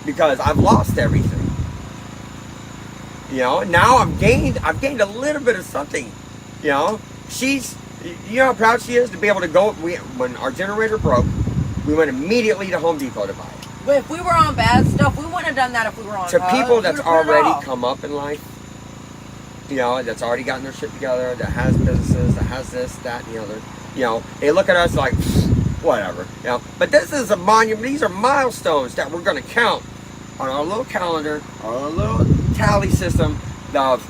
because I've lost everything. You know, now I've gained a little bit of something. You know, you know how proud she is to be able to go. When our generator broke, we went immediately to Home Depot to buy it. But if we were on bad stuff, we wouldn't have done that if we were on. To people that's already come up in life, you know, that's already gotten their shit together, that has businesses, that has this, that, and the other. You know, they look at us like, whatever. You know, but this is a monument. These are milestones that we're going to count on our little calendar, our little tally system of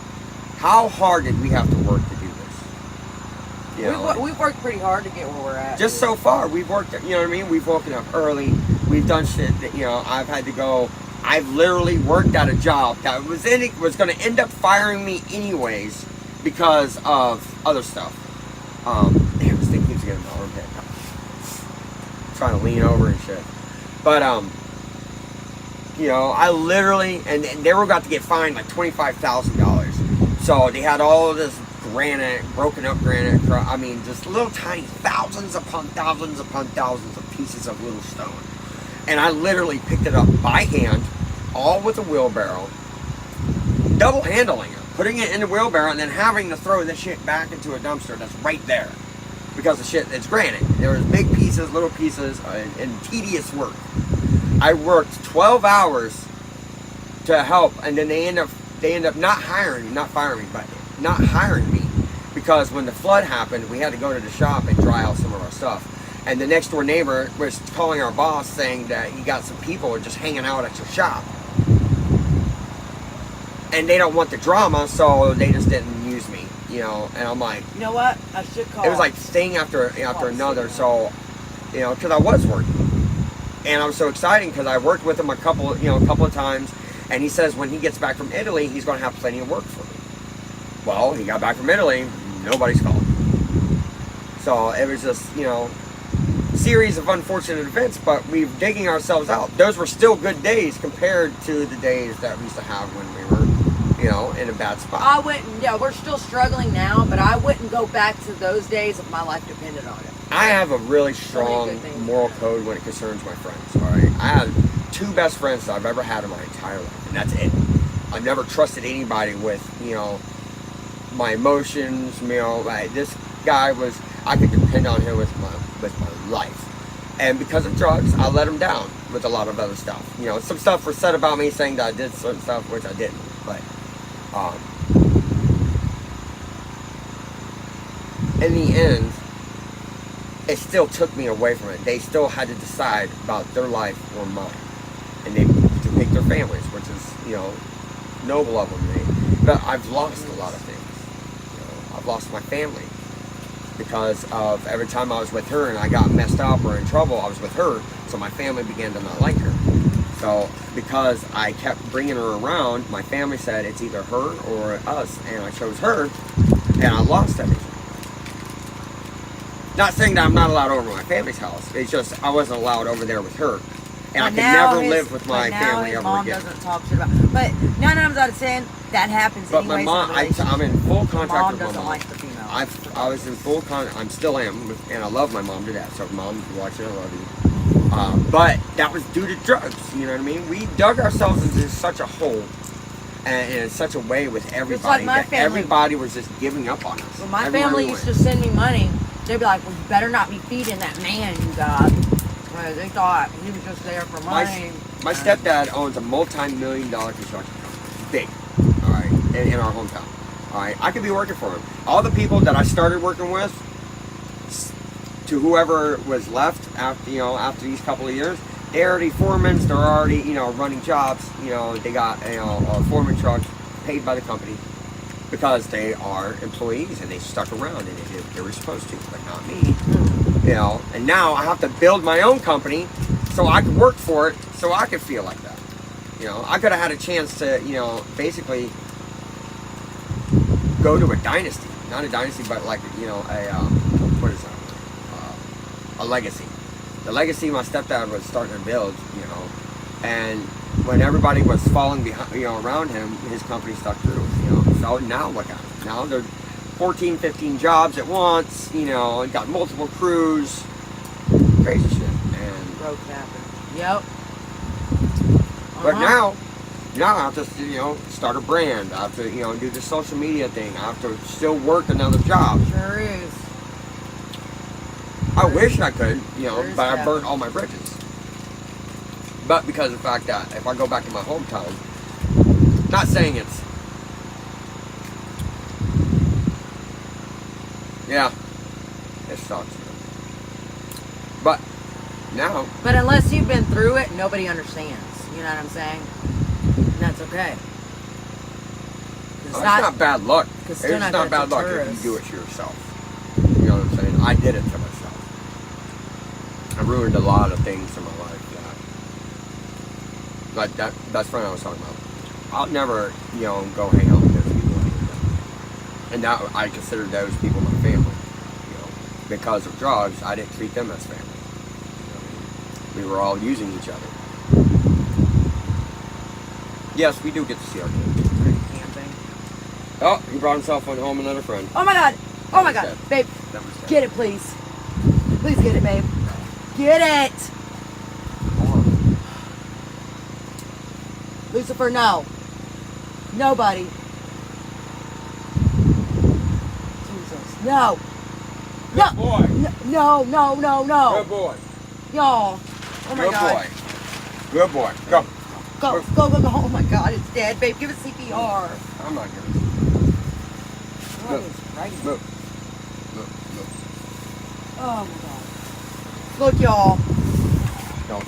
how hard did we have to work to do this. You know, we've worked pretty hard to get where we're at. Just so far, we've worked. You know what I mean? We've woken up early. We've done shit that, you know, I've had to go. I've literally worked at a job that was going to end up firing me anyways because of other stuff. Damn, this thing keeps getting my armpit. Trying to lean over and shit. But you know, I literally, and they were about to get fined like $25,000. So they had all of this granite, broken up granite. I mean, just little tiny thousands upon thousands upon thousands of pieces of little stone. And I literally picked it up by hand, all with a wheelbarrow, double handling it, putting it in the wheelbarrow, and then having to throw this shit back into a dumpster that's right there. Because the shit, it's granite. There was big pieces, little pieces, and tedious work. I worked 12 hours to help, and then they end up not firing me, because when the flood happened, we had to go to the shop and dry out some of our stuff. And the next door neighbor was calling our boss saying that he got some people just hanging out at your shop. And they don't want the drama, so they just didn't use me, you know. And I'm like, you know what? I should call. It was like thing after another. So, you know, because I was working, and I'm so excited because I worked with him a couple of times. And he says when he gets back from Italy, he's going to have plenty of work for me. Well, he got back from Italy, nobody's called. So it was just, you know, series of unfortunate events, but we're digging ourselves out. Those were still good days compared to the days that we used to have when we were, you know, in a bad spot. We're still struggling now, but I wouldn't go back to those days if my life depended on it. I have a really strong moral code when it concerns my friends, all right? I have 2 best friends that I've ever had in my entire life, and that's it. I've never trusted anybody with, you know, my emotions, you know, this guy was, I could depend on him with my life. And because of drugs, I let him down with a lot of other stuff. You know, some stuff was said about me saying that I did certain stuff, which I didn't. But, in the end, it still took me away from it. They still had to decide about their life or mine. And they to pick their families, which is, you know, noble of them. But I've lost a lot of things. You know, I've lost my family. Because of every time I was with her and I got messed up or in trouble, I was with her, so my family began to not like her. So because I kept bringing her around, my family said it's either her or us, and I chose her, and I lost everything. Not saying that I'm not allowed over my family's house, it's just I wasn't allowed over there with her. And I could never live with my family ever again. Mom doesn't talk shit about it. But 9 times out of 10, that happens but anyways. But my mom, I'm in full contact with my mom. Doesn't like the female. I was in full contact, I still am, and I love my mom to death. So mom, if you're watching, I love you. But that was due to drugs, you know what I mean? We dug ourselves into such a hole, and in such a way with everybody, like that everybody was just giving up on us. When my family used to send me money, they'd be like, well, you better not be feeding that man you got. They thought he was just there for money. My stepdad owns a multi-million-dollar construction company. Big, all right, in our hometown. All right, I could be working for him. All the people that I started working with, to whoever was left after these couple of years, they're already foremen. They're already, you know, running jobs. You know, they got, you know, a foreman truck paid by the company because they are employees and they stuck around and they did what they were supposed to, but not me. You know, and now I have to build my own company so I could work for it, so I could feel like that. You know, I could have had a chance to, you know, basically go to a dynasty. Not a dynasty, but like, you know, what is that? A legacy. The legacy my stepdad was starting to build, you know, and when everybody was falling behind, you know, around him, his company stuck through, you know. So now look at it. Now they're 14, 15 jobs at once, you know, and got multiple crews. Crazy shit. And growth happened. Yep. But now I have to, start a brand. I have to, do the social media thing. I have to still work another job. Sure is. I wish I could, Sure is, but I yeah. burnt all my bridges. But because of the fact that if I go back to my hometown, not saying it's, yeah, it sucks. But now, But unless you've been through it, nobody understands. You know what I'm saying? And that's okay. it's not bad luck. It's It's still not not gonna bad luck deter if you us. do it to yourself. You know what I'm saying? I did it to myself. I ruined a lot of things in my life. Like that best friend I was talking about. I'll never, go hang out with those people anymore. And now I consider those people my family. Because of drugs, I didn't treat them as family. We were all using each other. Yes, we do get to see our kids. Camping. Oh, he brought himself home another friend. Oh my god. Oh my That god. was Babe, That was sad. get it, please. Please get it, babe. Get it. Lucifer, no. Nobody. Jesus. No. No. Good boy. No, no, no, no. Good boy. Y'all. Oh my Good god. boy. Good boy. Go. Go, go, go, go. Oh my god, it's dead. Babe, give it CPR. I'm not gonna. What is right? Move. Move. Oh my god. Look, y'all. Don't.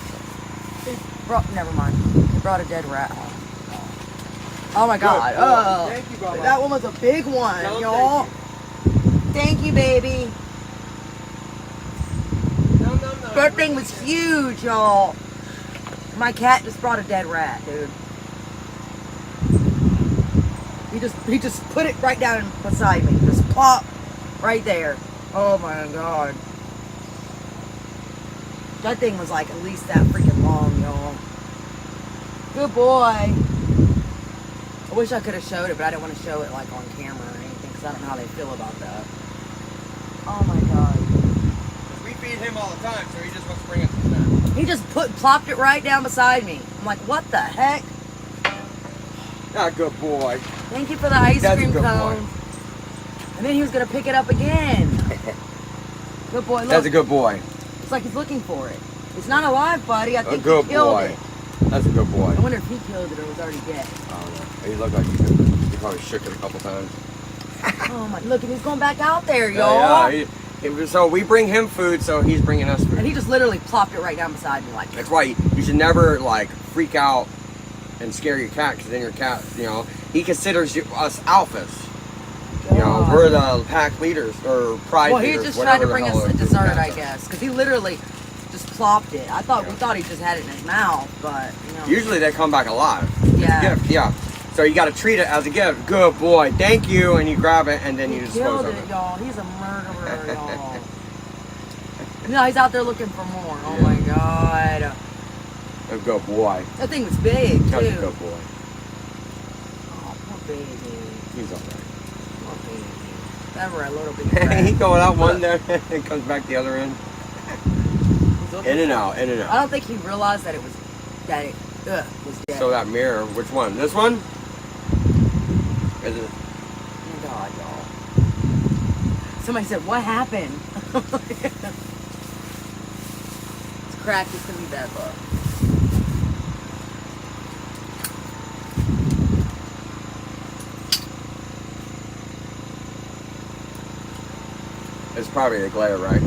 Never mind. They brought a dead rat home. Oh my god. Good boy. Oh. Thank you, Bubba. That one was a big one, Tell him y'all. Thank you, baby. No. That thing was huge, y'all. My cat just brought a dead rat, dude. He just put it right down beside me. Just plop right there. Oh my god. That thing was like at least that freaking long, y'all. Good boy. I wish I could have showed it, but I didn't want to show it like on camera or anything because I don't know how they feel about that. Oh my god. We feed him all the time, so he just wants to bring us some snacks. He just plopped it right down beside me. I'm like, what the heck? Ah, good boy. Thank you for the ice That's a cream good cone. boy. And then he was gonna pick it up again. Good boy. Look, That's a good boy. it's like he's looking for it. It's not alive, buddy. I A think good he killed boy. it. That's a good boy. I wonder if he killed it or was already dead. I don't know. He looked like he probably shook it a couple times. Oh my! Look, and he's going back out there, y'all. So we bring him food, so he's bringing us food. And he just literally plopped it right down beside me, like. That's why you should never like freak out and scare your cat, because then your cat, he considers us alphas. God. We're the pack leaders or pride Well, he leaders. just tried to whatever the bring hell us a those dessert, cats I are. guess, because he literally just plopped it. We thought he just had it in his mouth, but Usually they come back alive. It's Yeah. a gift, yeah. So you got to treat it as a gift. Good boy, thank you, and you grab it and then you he dispose killed of it, it. y'all. He's a murderer, y'all. He's out there looking for more. Oh Yeah. my god. A good boy. That thing was big, too. That's a good boy. Oh, poor baby. He's alright. Poor baby. Never a little bit. He going out one there and comes back the other end. In and out, in and I out. don't think he realized that it was dead. So that mirror, which one? This one? Is it? Oh my god, y'all. Somebody said, what happened? It's cracked. It's gonna be bad luck. It's probably the glare, right?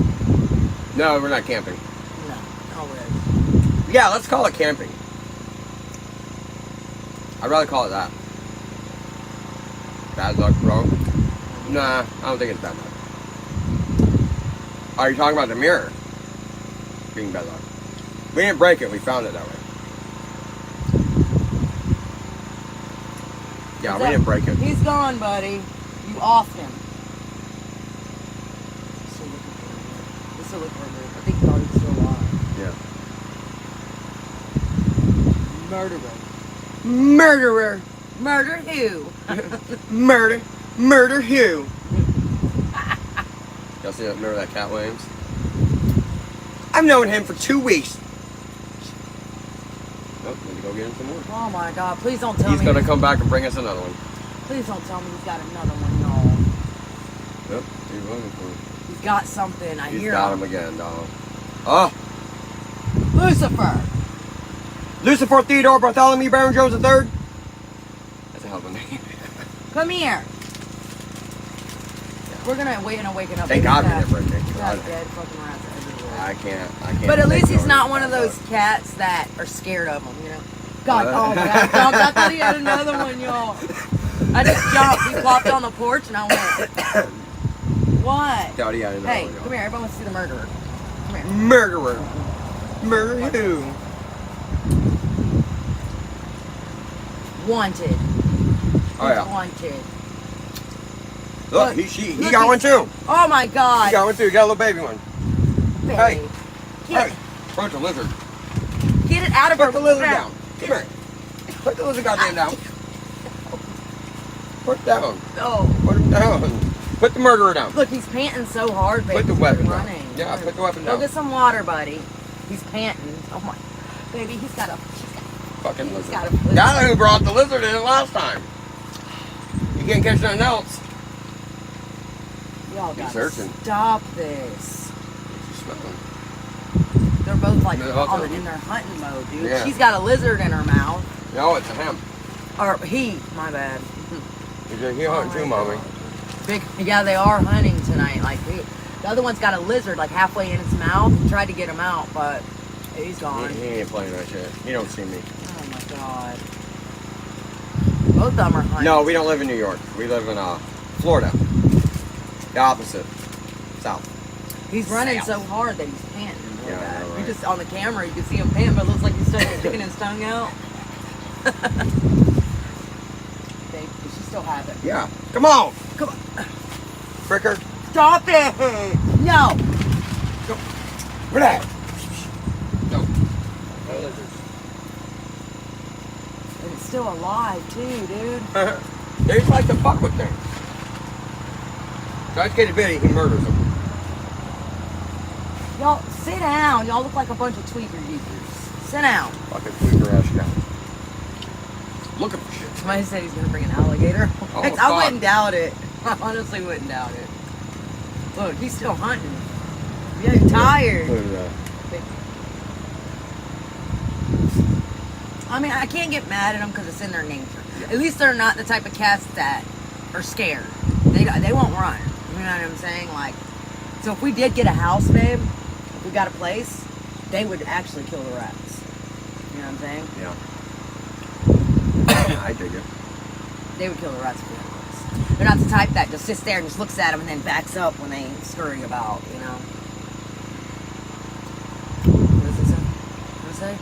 No, we're not camping. No, already. Yeah, let's call it camping. I'd rather call it that. Bad luck, bro. Nah, I don't think it's bad luck. Are you talking about the mirror being bad luck? We didn't break it. We found it that way. Yeah, we didn't break it. He's gone, buddy. You offed him. He's still looking for him. I think he thought he was still alive. Yeah. Murderer. Murder who? Murder who? Y'all see that? Remember that Cat Williams? I've known him for 2 weeks. Oh, need to go get him some more. Oh my God! Please don't tell He's me. gonna come back and bring us another one. Please don't tell me he's got another one, y'all. Yep, he's looking for him. He's got something. I He's hear got him. him again, dog. Oh, Lucifer. Lucifer Theodore Bartholomew Baron Jones III. That's a hell of a name. Come here. We're gonna wait and waken up. Thank God we Got never did. dead fucking rats everywhere. I can't. But at least take he's no not one of those responsibility. cats that are scared of them, you know. God, oh my God, jumped. I thought he had another one, y'all. I just jumped. He plopped on the porch and I went. What? Thought he had another Hey, one, y'all. come here. Everyone wants to see the murderer. Come here. Murderer. Murder who? Wanted. Oh yeah. Wanted. Look, Look, he look, got one too. Oh my God. He got one too. He got a little baby one. Babe. Hey. Get, Hey, bunch of lizard. get it out of Put her the lizard mouth. down. Come here. Put the lizard goddamn down. Put it down. Oh. Put him down. Put the murderer down. Look, he's panting so hard, baby. Put the He's weapon down. running. Yeah, put the weapon Go down. get some water, buddy. He's panting. Oh my. Baby, he's got a. Fucking He's lizard. got a lizard. That's who brought the lizard in last time. You can't catch nothing else. Y'all He's gotta searching. stop this. You smell him. They're both like They're both in their hunting mode, dude. Yeah. She's got a lizard in her mouth. No, it's a him. Or he, my bad. He's a he hunting too, my mommy. God. Big, yeah, they are hunting tonight. Like the other one's got a lizard like halfway in its mouth. He tried to get him out, but he's gone. He ain't playing that shit. He don't see me. Oh my God. Both of them are hunting. No, we don't live in New York. We live in Florida. The opposite. South. He's running South. so hard that he's panting. Really Yeah, I bad. know, You right? just on the camera, you can see him panting, but it looks like he's still sticking his tongue out. Babe, does she still have it? Yeah. Come on. Come on. Fricker. Stop it! No! Where that? No. No lizards. And it's still alive too, dude. They just like to fuck with things. So I just get a bitty, he murders them. Y'all, sit down. Y'all look like a bunch of tweaker geekers. Sit down. Fucking tweaker ass guy. Looking for shit. Somebody said he's gonna bring an alligator. Oh, I fuck. wouldn't doubt it. I honestly wouldn't doubt it. Look, he's still hunting. Yeah, he's tired. Look at that. I mean, I can't get mad at them because it's in their nature. At least they're not the type of cats that are scared. They won't run. You know what I'm saying? Like, so if we did get a house, babe, if we got a place, they would actually kill the rats. You know what I'm saying? Yeah. I dig it. They would kill the rats if we had a place. They're not the type that just sits there and just looks at them and then backs up when they scurry about, you know? What does it say? What did it say?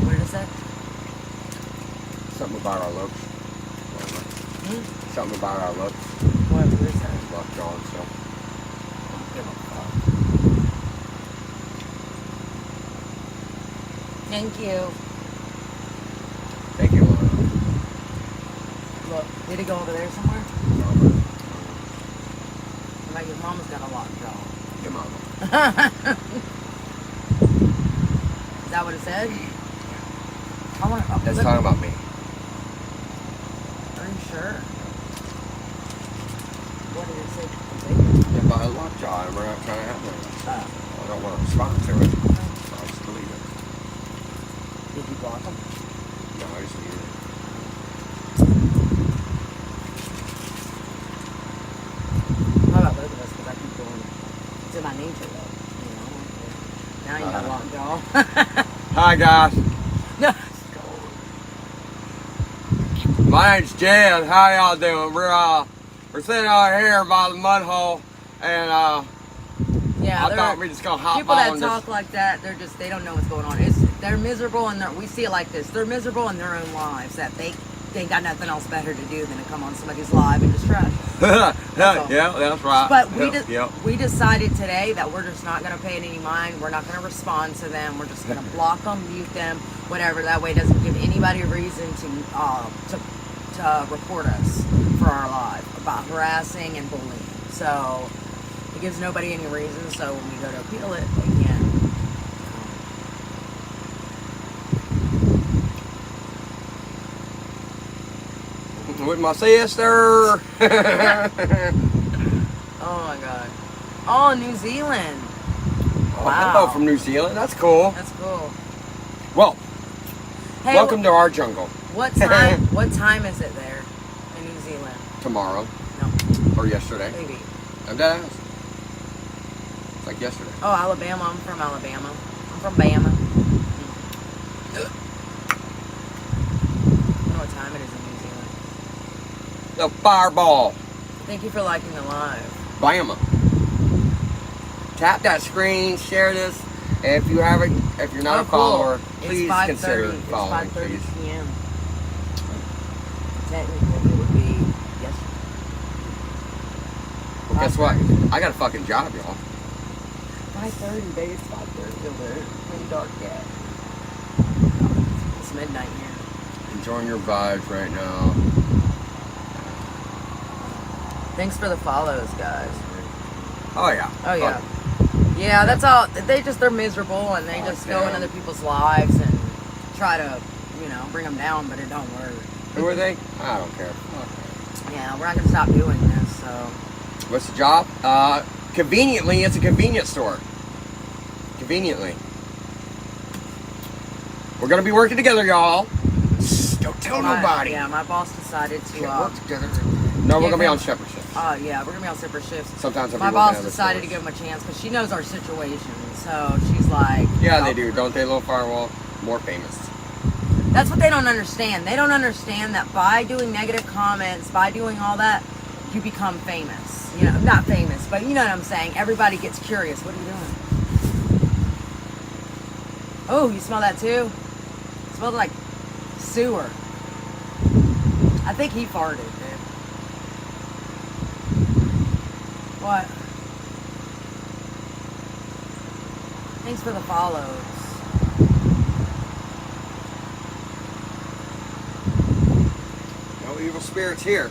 What did it say? Something about our looks. Hmm? Something about our looks. What did it say? Lockjaw and stuff. Don't give a fuck. Thank you. Thank you, Lana. Look, did he go over there somewhere? Like his mama's got a lockjaw. Your mama. Is that what it said? I want to. That's talking about me. Are you sure? What did it say? Yeah, but a lockjaw, and we're not trying to have one. I don't want to respond to it. I'll just delete it. Did you block him? No, I just delete it. How about both of us? Because I keep going. It's in my nature, though. You know. Now you got a lockjaw. Hi, guys. No. My name's Jed. How y'all doing? We're sitting out here by the mud hole, and Yeah, I thought we were just gonna hop people that on talk this. like that, they don't know what's going on. They're miserable, and we see it like this. They're miserable in their own lives that they ain't got nothing else better to do than to come on somebody's live and distract. Yeah, all. that's right. But we decided today that we're just not going to pay it any mind. We're not going to respond to them. We're just going to block them, mute them, whatever. That way it doesn't give anybody a reason to report us for our live about harassing and bullying. So it gives nobody any reason. So when we go to appeal it, they can. with my sister. Oh my god. Oh, New Zealand. Oh, Wow. hello from New Zealand. That's cool. That's cool. Well, Hey, welcome to our jungle. What time? What time is it there in New Zealand? Tomorrow No, or yesterday. maybe. I'm dead ass. It's like yesterday. Oh, Alabama. I'm from Alabama. I'm from Bama. I don't know what time it is in New Zealand. The fireball. Thank you for liking the live. Bama. Tap that screen, share this. If you're not a cool. follower, It's please 5:30. consider It's following, 5:30 please. p.m. Technically, it would be yesterday. Well, guess what? 5:30. I got a fucking job, y'all. 5:30, baby. It's 5:30 over there. Pretty dark yet. It's midnight here. Enjoying your vibes right now. Thanks for the follows, guys. Oh yeah. Oh yeah. Yeah, that's all. They're miserable and they just go in other people's lives and try to, bring them down, but it don't work. Who are they? I don't care. Yeah, we're not gonna stop doing this. So. What's the job? Conveniently, it's a convenience store. Conveniently. We're gonna be working together, y'all. Shh, don't tell nobody. Yeah, my boss decided to. Can't work together. No, we're gonna be on separate shifts. Yeah, we're gonna be on separate shifts. Sometimes my boss decided to give him a chance because she knows our situation. So she's like. Yeah, they do, don't they, little firewall? More famous. That's what they don't understand. They don't understand that by doing negative comments, by doing all that, you become famous. Not famous, but you know what I'm saying. Everybody gets curious. What are you doing? Oh, you smell that too? It smells like sewer. I think he farted, dude. What? Thanks for the follows. No evil spirits here.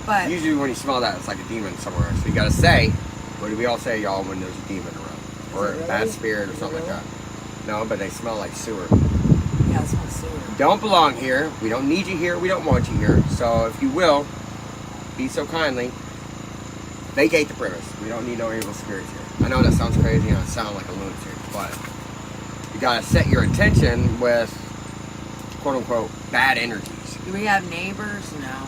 But Usually when you smell that, it's like a demon somewhere. So you gotta say, what do we all say, y'all, when there's a demon around? Or a bad spirit or something like that. No, but they smell like sewer. yeah, it smells sewer. Don't belong here. We don't need you here. We don't want you here. So if you will, be so kindly, vacate the premise. We don't need no evil spirits here. I know that sounds crazy and I sound like a lunatic, but you gotta set your intention with quote unquote bad energies. Do we have neighbors? No.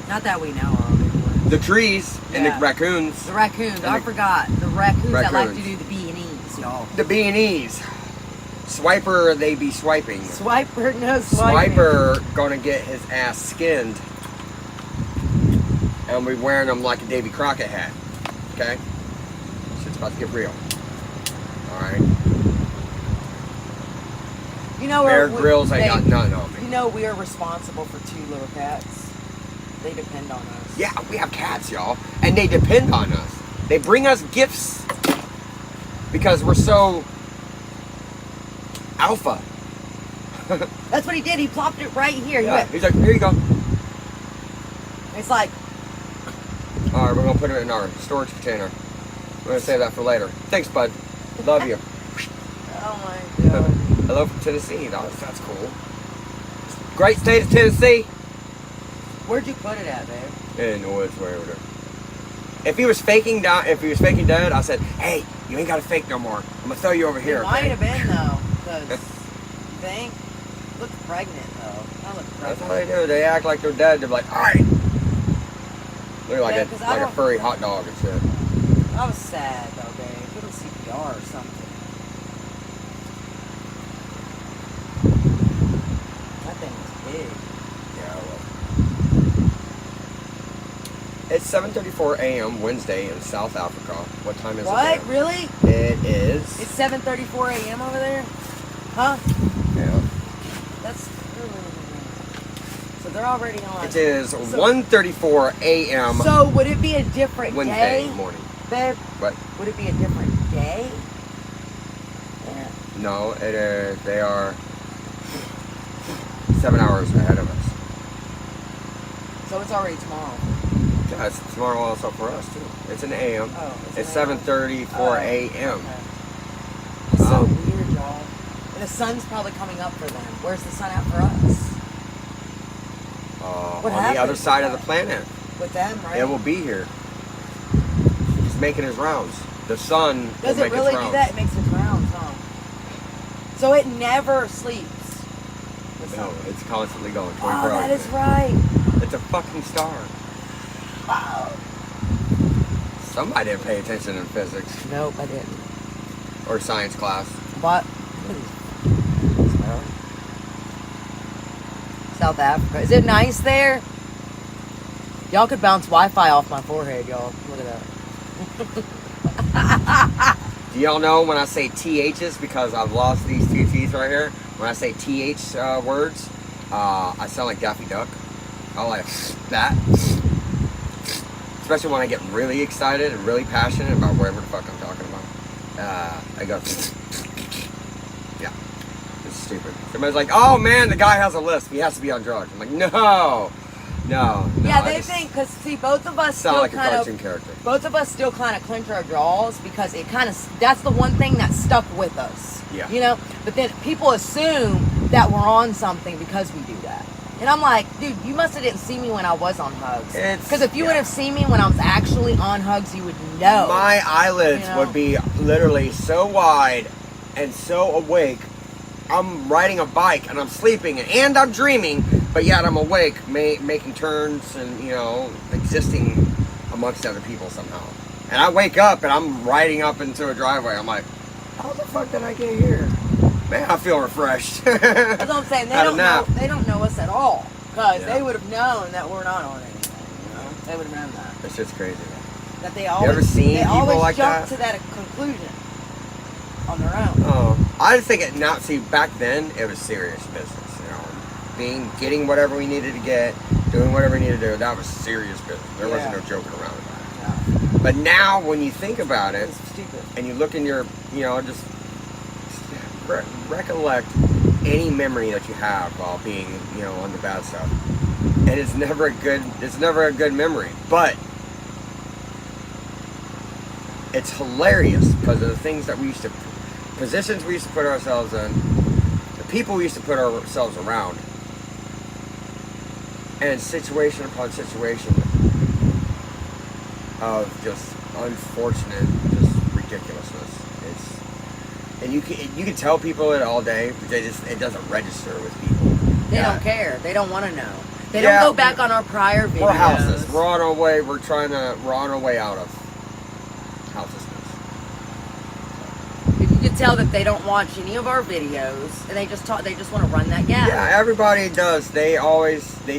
Not that we know of. Anyway. The trees and Yeah. the raccoons. The raccoons. And I forgot. The raccoons that like to Raccoons. do the B&Es, y'all. The B&Es. Swiper, they be swiping. Swiper, no swiping. Swiper gonna get his ass skinned. And we wearing them like a Davy Crockett hat. Okay? Shit's about to get real. Alright? Bear Grylls ain't got nothing on me. We are responsible for 2 little cats. They depend on us. Yeah, we have cats, y'all. And they depend on us. They bring us gifts because we're so alpha. That's what he did. He plopped it right here. He Yeah, went, he's like, here you go. it's like, Alright, we're gonna put it in our storage container. We're gonna save that for later. Thanks, bud. Love you. oh my god. Hello from Tennessee. That's cool. Great state of Tennessee. Where'd you put it at, babe? In the woods, way over there. If he was faking dead, I said, hey, you ain't got to fake no more. I'm gonna throw you over here. It might Okay? have been though, because you think? Look pregnant though. I look That's pregnant. how they do. They act like they're dead. They're like, all right. They're like Yeah, a 'cause I like a don't- furry hot dog and shit. I was sad though, babe. Give him CPR or something. That thing was big. Yeah. Well. It's 7:34 a.m. Wednesday in South Africa. What time is What? it? Really? It is. It's 7:34 a.m. over there? Huh? Yeah. That's so they're already on. It is 1:34 a.m. So would it be a different Wednesday day, morning. babe? What? Would it be a different day? Yeah. No, it is. They are 7 hours ahead of us. So it's already tomorrow. Yeah, it's tomorrow also for us too. It's an a.m. Oh, It's an AM. 7:34 a.m. Okay. It's so Oh. weird, y'all. And the sun's probably coming up for them. Where's the sun at for us? What On the happened other side of to the planet. With them, right? It will be here. He's making his rounds. The sun Does will it make really its do rounds. that? It makes its rounds, huh? So it never sleeps. The No, sun. it's constantly going 24 Oh, that hours. is right. It's a fucking star. Wow. Somebody didn't pay attention in physics Nope, I didn't. or science class. But South Africa. Is it nice there? Y'all could bounce Wi-Fi off my forehead, y'all. Look at that. Do y'all know when I say THs, because I've lost these two teeth right here, when I say TH words, I sound like Daffy Duck. I like that. Especially when I get really excited and really passionate about whatever the fuck I'm talking about. I go, yeah, it's stupid. Somebody's like, oh man, the guy has a lisp. He has to be on drugs. I'm like, no. Yeah, they think, because see, both of us sound still like a kind cartoon of, character. both of us still kind of clench our jaws because it kind of, that's the one thing that stuck with us. Yeah. You know, but then people assume that we're on something because we do that. And I'm like, dude, you must have didn't see me when I was on hugs. Because if you would have seen me when I was actually on hugs, you would know. My eyelids You know? would be literally so wide and so awake. I'm riding a bike and I'm sleeping and I'm dreaming, but yet I'm awake, making turns and, you know, existing amongst other people somehow. And I wake up and I'm riding up into a driveway. I'm like, how the fuck did I get here? Man, I feel refreshed. That's what I'm saying. They Had a don't know. nap. They don't know us at all because Yeah. they would have known that we're not on anything. You know, they would have known that. That shit's crazy. That they always. ever seen they people always like jump that? to that conclusion on their own. Oh, I just think see, back then it was serious business, you know. Getting whatever we needed to get, doing whatever we needed to do, that was serious business. There wasn't no joking around about it. Yeah. But now when you think about it, It's stupid. and you look in your, you know, just recollect any memory that you have while being, you know, on the bad stuff. And it's never a good memory. But it's hilarious because of the things that we used to, positions we used to put ourselves in, the people we used to put ourselves around, and situation upon situation of just unfortunate, just ridiculousness. And you can tell people it all day, but it doesn't register with people. They don't care. They don't want to know. They Yeah, don't go back on our prior videos. We're houseless. We're on our way. We're on our way out of houselessness. You can tell that they don't watch any of our videos, and they just want to run that gap. Yeah, everybody does. They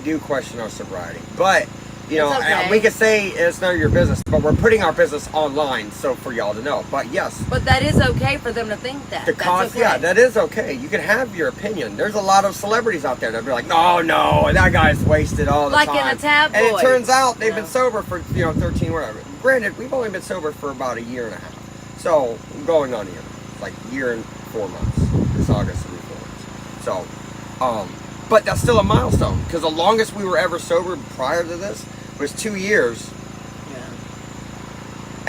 do question our sobriety, but you know, It's okay. we could say it's none of your business, but we're putting our business online, so for y'all to know. But yes, But that is okay for them to think that. the That's cost, okay. yeah, that is okay. You can have your opinion. There's a lot of celebrities out there that be like, no, that guy's wasted all the Like time. in the tabloids. And it turns out they've you been know? sober for 13 whatever. Granted, we've only been sober for about a year and a half, so going on a year, like year and 4 months. This August will be 4 months. So, but that's still a milestone because the longest we were ever sober prior to this was 2 years. Yeah.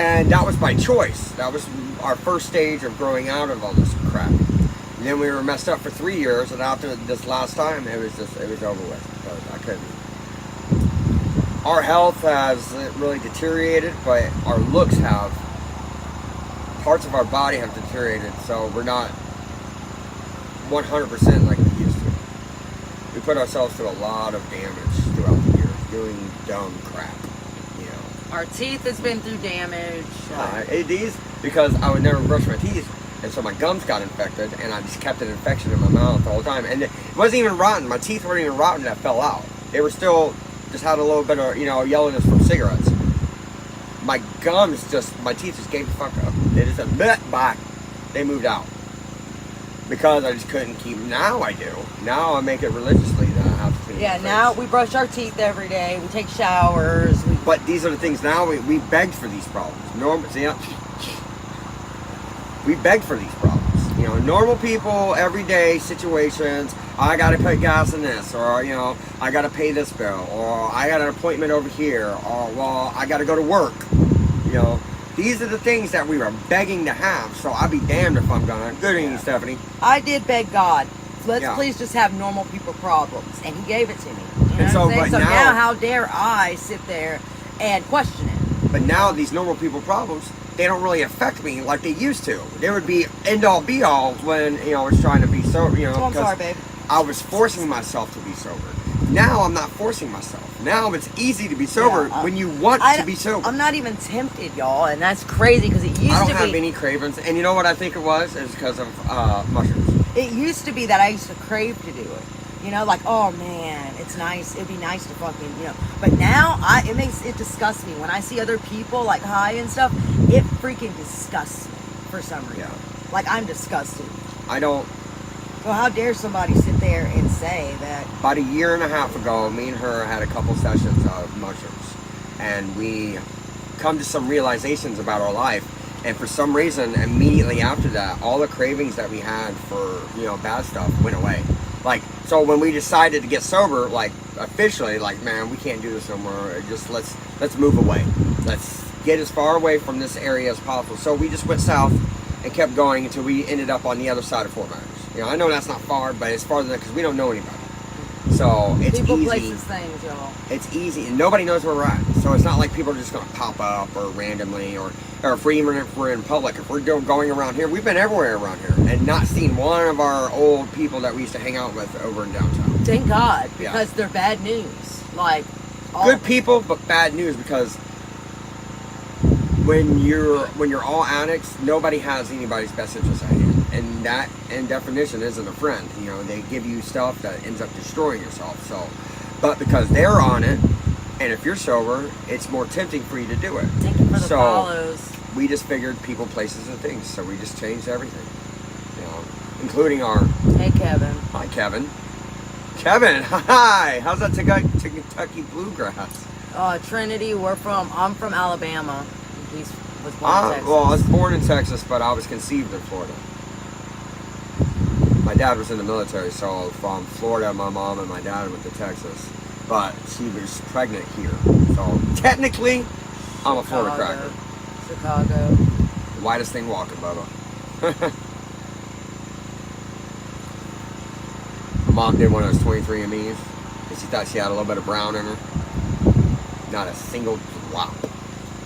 And that was by choice. That was our first stage of growing out of all this crap. And then we were messed up for 3 years, and after this last time, it was over with. Because I couldn't. Our health has really deteriorated, but our looks have. Parts of our body have deteriorated, so we're not 100% like we used to. We put ourselves through a lot of damage throughout the years, doing dumb crap, you know. Our teeth has been through damage. These, because I would never brush my teeth, and so my gums got infected, and I just kept an infection in my mouth the whole time. And it wasn't even rotten. My teeth weren't even rotten that fell out. They were still, just had a little bit of, you know, yellowness from cigarettes. My teeth just gave the fuck up. They just said, bye. They moved out. Because I just couldn't keep, now I do. Now I make it religiously that I have to clean Yeah, my now face. we brush our teeth every day. We take showers. But these are the things now we begged for these problems. We begged for these problems. You know, normal people, everyday situations. I gotta put gas in this, or you know, I gotta pay this bill, or I got an appointment over here, or well, I gotta go to work. You know, These are the things that we were begging to have, so I'll be damned if I'm gonna. Good evening, Stephanie. I did beg God, let's Yeah. please just have normal people problems, and He gave it to me. You know And so, what I'm saying? but So now- now, how dare I sit there and question it? But now these normal people problems, they don't really affect me like they used to. They would be end all be all when I was trying to be sober. Oh, I'm 'cause sorry, babe. I was forcing myself to be sober. Now I'm not forcing myself. Now it's easy to be sober when you want to be sober. I'm not even tempted, y'all, and that's crazy because it used I don't to have be. any cravings, and you know what I think it was? It's because of mushrooms. It used to be that I used to crave to do it. You know, like, oh man, it's nice. It'd be nice to fucking, But now, it disgusts me when I see other people like high and stuff. It freaking disgusts me for some reason. Yeah. Like I'm disgusted. I don't. So how dare somebody sit there and say that? About a year and a half ago, me and her had a couple sessions of mushrooms, and we come to some realizations about our life. And for some reason, immediately after that, all the cravings that we had for bad stuff went away. Like, so when we decided to get sober, like officially, like, man, we can't do this no more. Just let's move away. Let's get as far away from this area as possible. So we just went south and kept going until we ended up on the other side of Fort Myers. I know that's not far, but it's farther than because we don't know anybody. So it's People, easy. places, things, y'all. It's easy, and nobody knows where we're at. So it's not like people are just going to pop up or randomly, or if we're in public. If we're going around here, we've been everywhere around here and not seen one of our old people that we used to hang out with over in downtown. Thank God, Yeah. because they're bad news. Like, Good people, but bad news, because when you're all addicts, nobody has anybody's best interest at hand, and that in definition isn't a friend. They give you stuff that ends up destroying yourself. So, but because they're on it, and if you're sober, it's more tempting for you to do it. thank you for the So, follows. We just figured people, places, and things, so we just changed everything, including our. Hey, Kevin. Hi, Kevin. Kevin, hi. How's that Kentucky bluegrass? Trinity, I'm from Alabama. He was born in Texas. Well, I was born in Texas, but I was conceived in Florida. My dad was in the military, so from Florida, my mom and my dad went to Texas. But she was pregnant here. So technically, I'm a Florida cracker. Chicago. The whitest thing walking, Bubba. My mom did one of those 23andMe's, and she thought she had a little bit of brown in her. Not a single drop.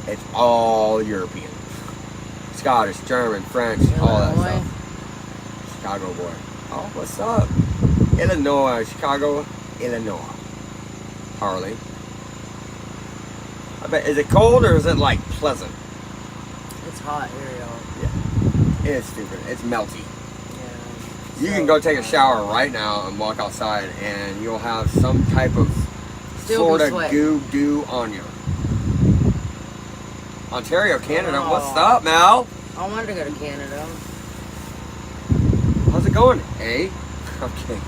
It's all European. Scottish, German, French, all that Illinois. stuff. Chicago boy. Oh, what's up? Illinois, Chicago, Illinois. Harley. I bet, is it cold or is it like pleasant? It's hot here, y'all. Yeah. It's stupid. It's melty. Yeah. You So can go take a hot. shower right now and walk outside, and you'll have some type of Still be Florida sweating. goo on you. Ontario, Canada. Oh. What's up, Mel? I wanted to go to Canada. How's it going? A? Okay.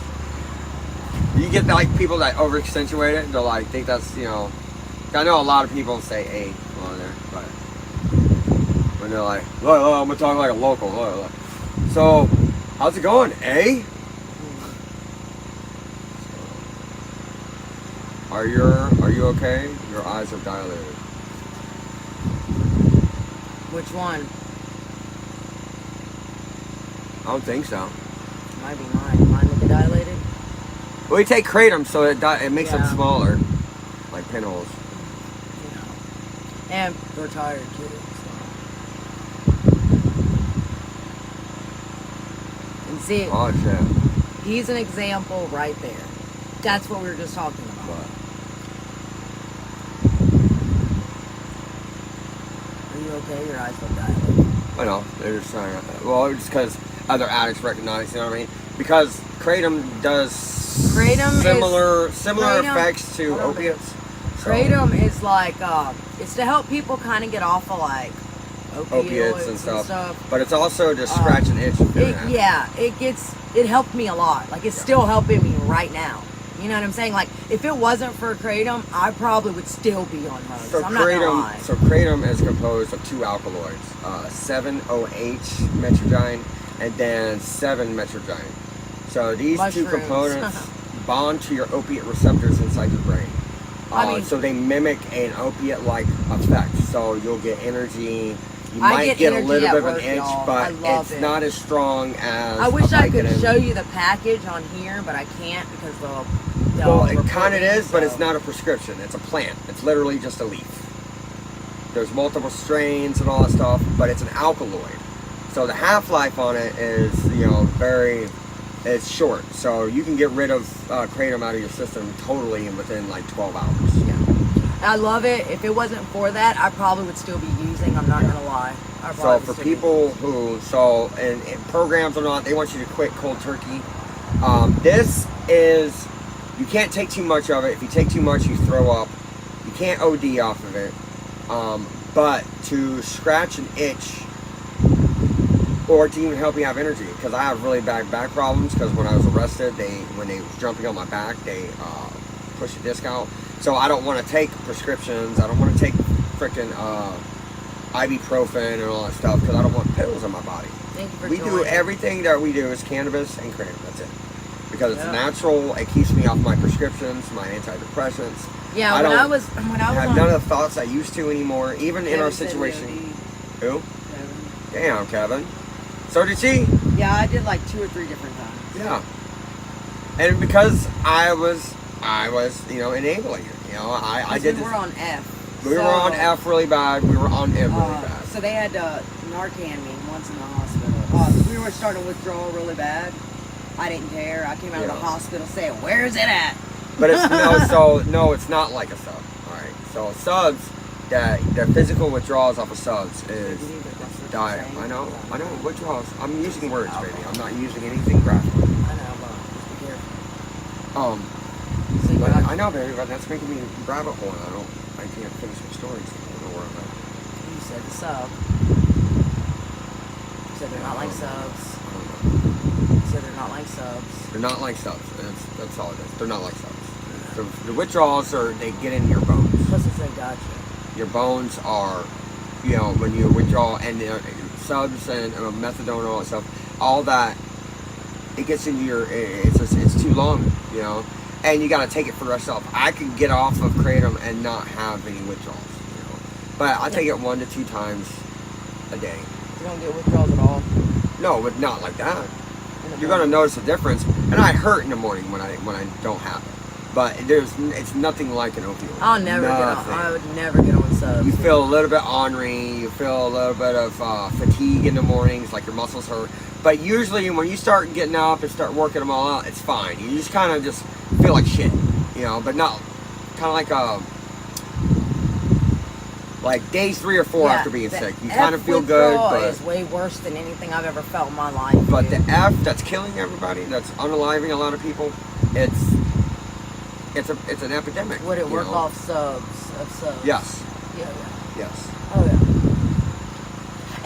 You get like people that over accentuate it. They'll like think that's I know a lot of people say A on there, but when they're like, look, I'm gonna talk like a local. Look. So, how's it going? A? Are you okay? Your eyes are dilated. Which one? I don't think so. Might be mine. Mine look dilated. We take kratom, so it makes them Yeah. smaller, like pinholes. And we're tired too. So. And see, Oh shit. he's an example right there. That's what we were just talking about. What? Are you okay? Your eyes look dilated. I know. They're just trying to, well, it's because other addicts recognize, you know what I mean? Because kratom does similar kratom- effects to hold on, babe. opiates. So, Kratom is like, it's to help people kind of get off of like opiates and stuff. But it's also just scratch an itch. It helped me a lot. Like it's still helping me right now. You know what I'm saying? Like if it wasn't for kratom, I probably would still be on drugs. So I'm not gonna lie. kratom is composed of two alkaloids, 7-OH metrogyne and then 7-metrogyne. So these two Mushrooms. components bond to your opiate receptors inside your brain. I mean- So they mimic an opiate-like effect. So you'll get energy, You I might get get a energy little at bit of work, an itch, y'all. I but love it's it. not as strong as. I wish I could Vicodin. show you the package on here, but I can't because they'll Well, it report kind of me, is, but so- it's not a prescription. It's a plant. It's literally just a leaf. There's multiple strains and all that stuff, but it's an alkaloid. So the half-life on it is, it's short. So you can get rid of kratom out of your system totally within like 12 hours. Yeah. I love it. If it wasn't for that, I probably would still be using. I'm not gonna lie. I So probably for would still be people using. who, in programs or not, they want you to quit cold turkey. This is, you can't take too much of it. If you take too much, you throw up. You can't OD off of it. But to scratch an itch, or to even help you have energy, because I have really bad back problems, because when I was arrested, when they was jumping on my back, they pushed a disc out. So I don't want to take prescriptions. I don't want to take freaking ibuprofen and all that stuff, because I don't want pills in my body. Thank you for We joining. do everything that we do is cannabis and kratom. That's it. Because it's Yeah. natural. It keeps me off my prescriptions, my antidepressants. Yeah, I when don't I was I on, have none of the thoughts I used to anymore, even in our Kevin said situation. VOD. Who? Kevin. Damn, Kevin. So did she? Yeah, I did like 2 or 3 different times. Yeah. And because I was, enabling it. I did We this. were on F. We were on F really bad. We were on M really bad. So they had to Narcan me once in the hospital. We were starting to withdraw really bad. I didn't care. I came out of the Yeah. hospital saying, "Where's it at?" But it's no, it's not like a sub. All right. So subs, the physical withdrawals off of subs is diet. I know withdrawals. I'm using words, baby. I'm not using anything graphic. I know, but just be careful. So you But got- I know, baby, but that's making me rabbit hole. I can't finish my stories. I don't know where I'm at. You said the sub. You said they're not like subs. I don't know. You said they're not like subs. They're not like subs. That's all it is. They're not like subs. The withdrawals they get in your bones. Plus it's like gotcha. Your bones are, when you withdraw, and subs and methadone and all that stuff, all that, it gets into your, it's too long, and you got to take it for yourself. I can get off of kratom and not have any withdrawals, but I take it 1 to 2 times a day. You don't get withdrawals at all. No, but not like that. In the You're gonna morning. notice a difference, and I hurt in the morning when I don't have it. But it's nothing like an opioid. I'll never get on. Nothing. I would never get on subs. You feel a little bit ornery. You feel a little bit of fatigue in the mornings, like your muscles hurt. But usually, when you start getting up and start working them all out, it's fine. You just kind of just feel like shit, but not kind of like days 3 or 4 after being the sick. You F kind of feel good, withdrawal but is way worse than anything I've ever felt in my life. But dude. the F that's killing everybody, that's unaliving a lot of people, it's an epidemic. Would it work know? off subs? Yes. Yeah. Yes. Oh yeah.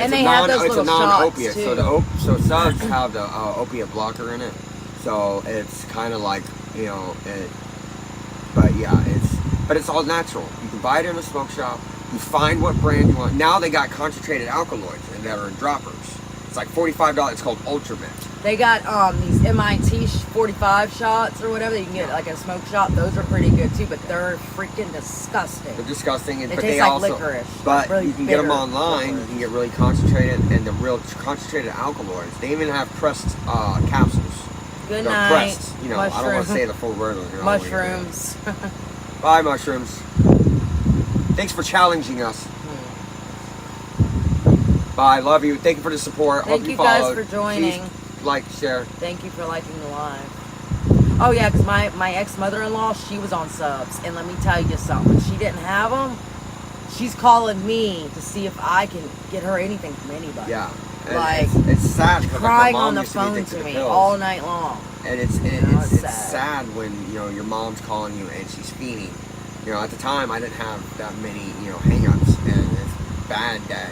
And they have those it's a little shots non-opiate, too. so subs have the opiate blocker in it, so it's kind of like but it's all natural. You can buy it in a smoke shop. You find what brand you want. Now they got concentrated alkaloids that are in droppers. It's like $45. It's called Ultramint. They got these MIT 45 shots or whatever that you can get like a smoke shop. Those are pretty good too, but they're freaking disgusting. They're disgusting, They but taste they like also, licorice, but like really you can get them bitter online. licorice. You can get really concentrated, and the real concentrated alkaloids. They even have pressed capsules. Good They're night. pressed. I don't want to Mushroom. say the full word. I don't wanna get it. Mushrooms. Bye, mushrooms. Thanks for challenging us. Bye. Love you. Thank you for the support. Thank Hope you followed. guys for joining. Please like, share. Thank you for liking the live. Oh yeah, because my ex-mother-in-law, she was on subs, and let me tell you something. She didn't have them. She's calling me to see if I can get her anything from anybody. Yeah. And Like, it's sad because crying my mom on the used be phone addicted to me pills. all night long. And it's it's sad when your mom's calling you and she's fiending. At the time I didn't have that many hang-ups, and it's bad that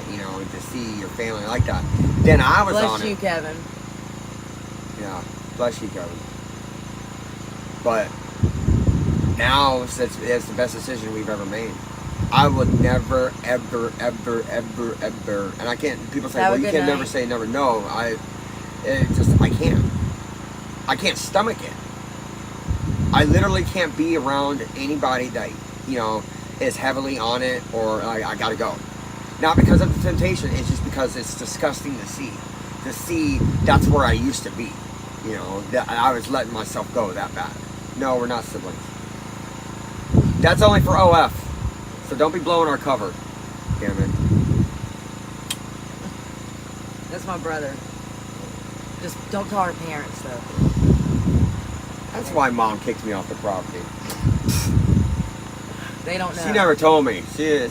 to see your family like that. Then I was on Bless you, it. Kevin. Yeah, bless you, Kevin. But now it's the best decision we've ever made. I would never, ever, ever, ever, ever, and I can't. People say, Have a well, you good can never night. say never. No, I can't stomach it. I literally can't be around anybody that is heavily on it, or I gotta go. Not because of the temptation, it's just because it's disgusting to see. To see that's where I used to be. You know, that I was letting myself go that bad. No, we're not siblings. That's only for OF. So don't be blowing our cover. Damn it. That's my brother. Just don't tell our parents though. That's why Mom kicked me off the property. They don't know. She never told me. She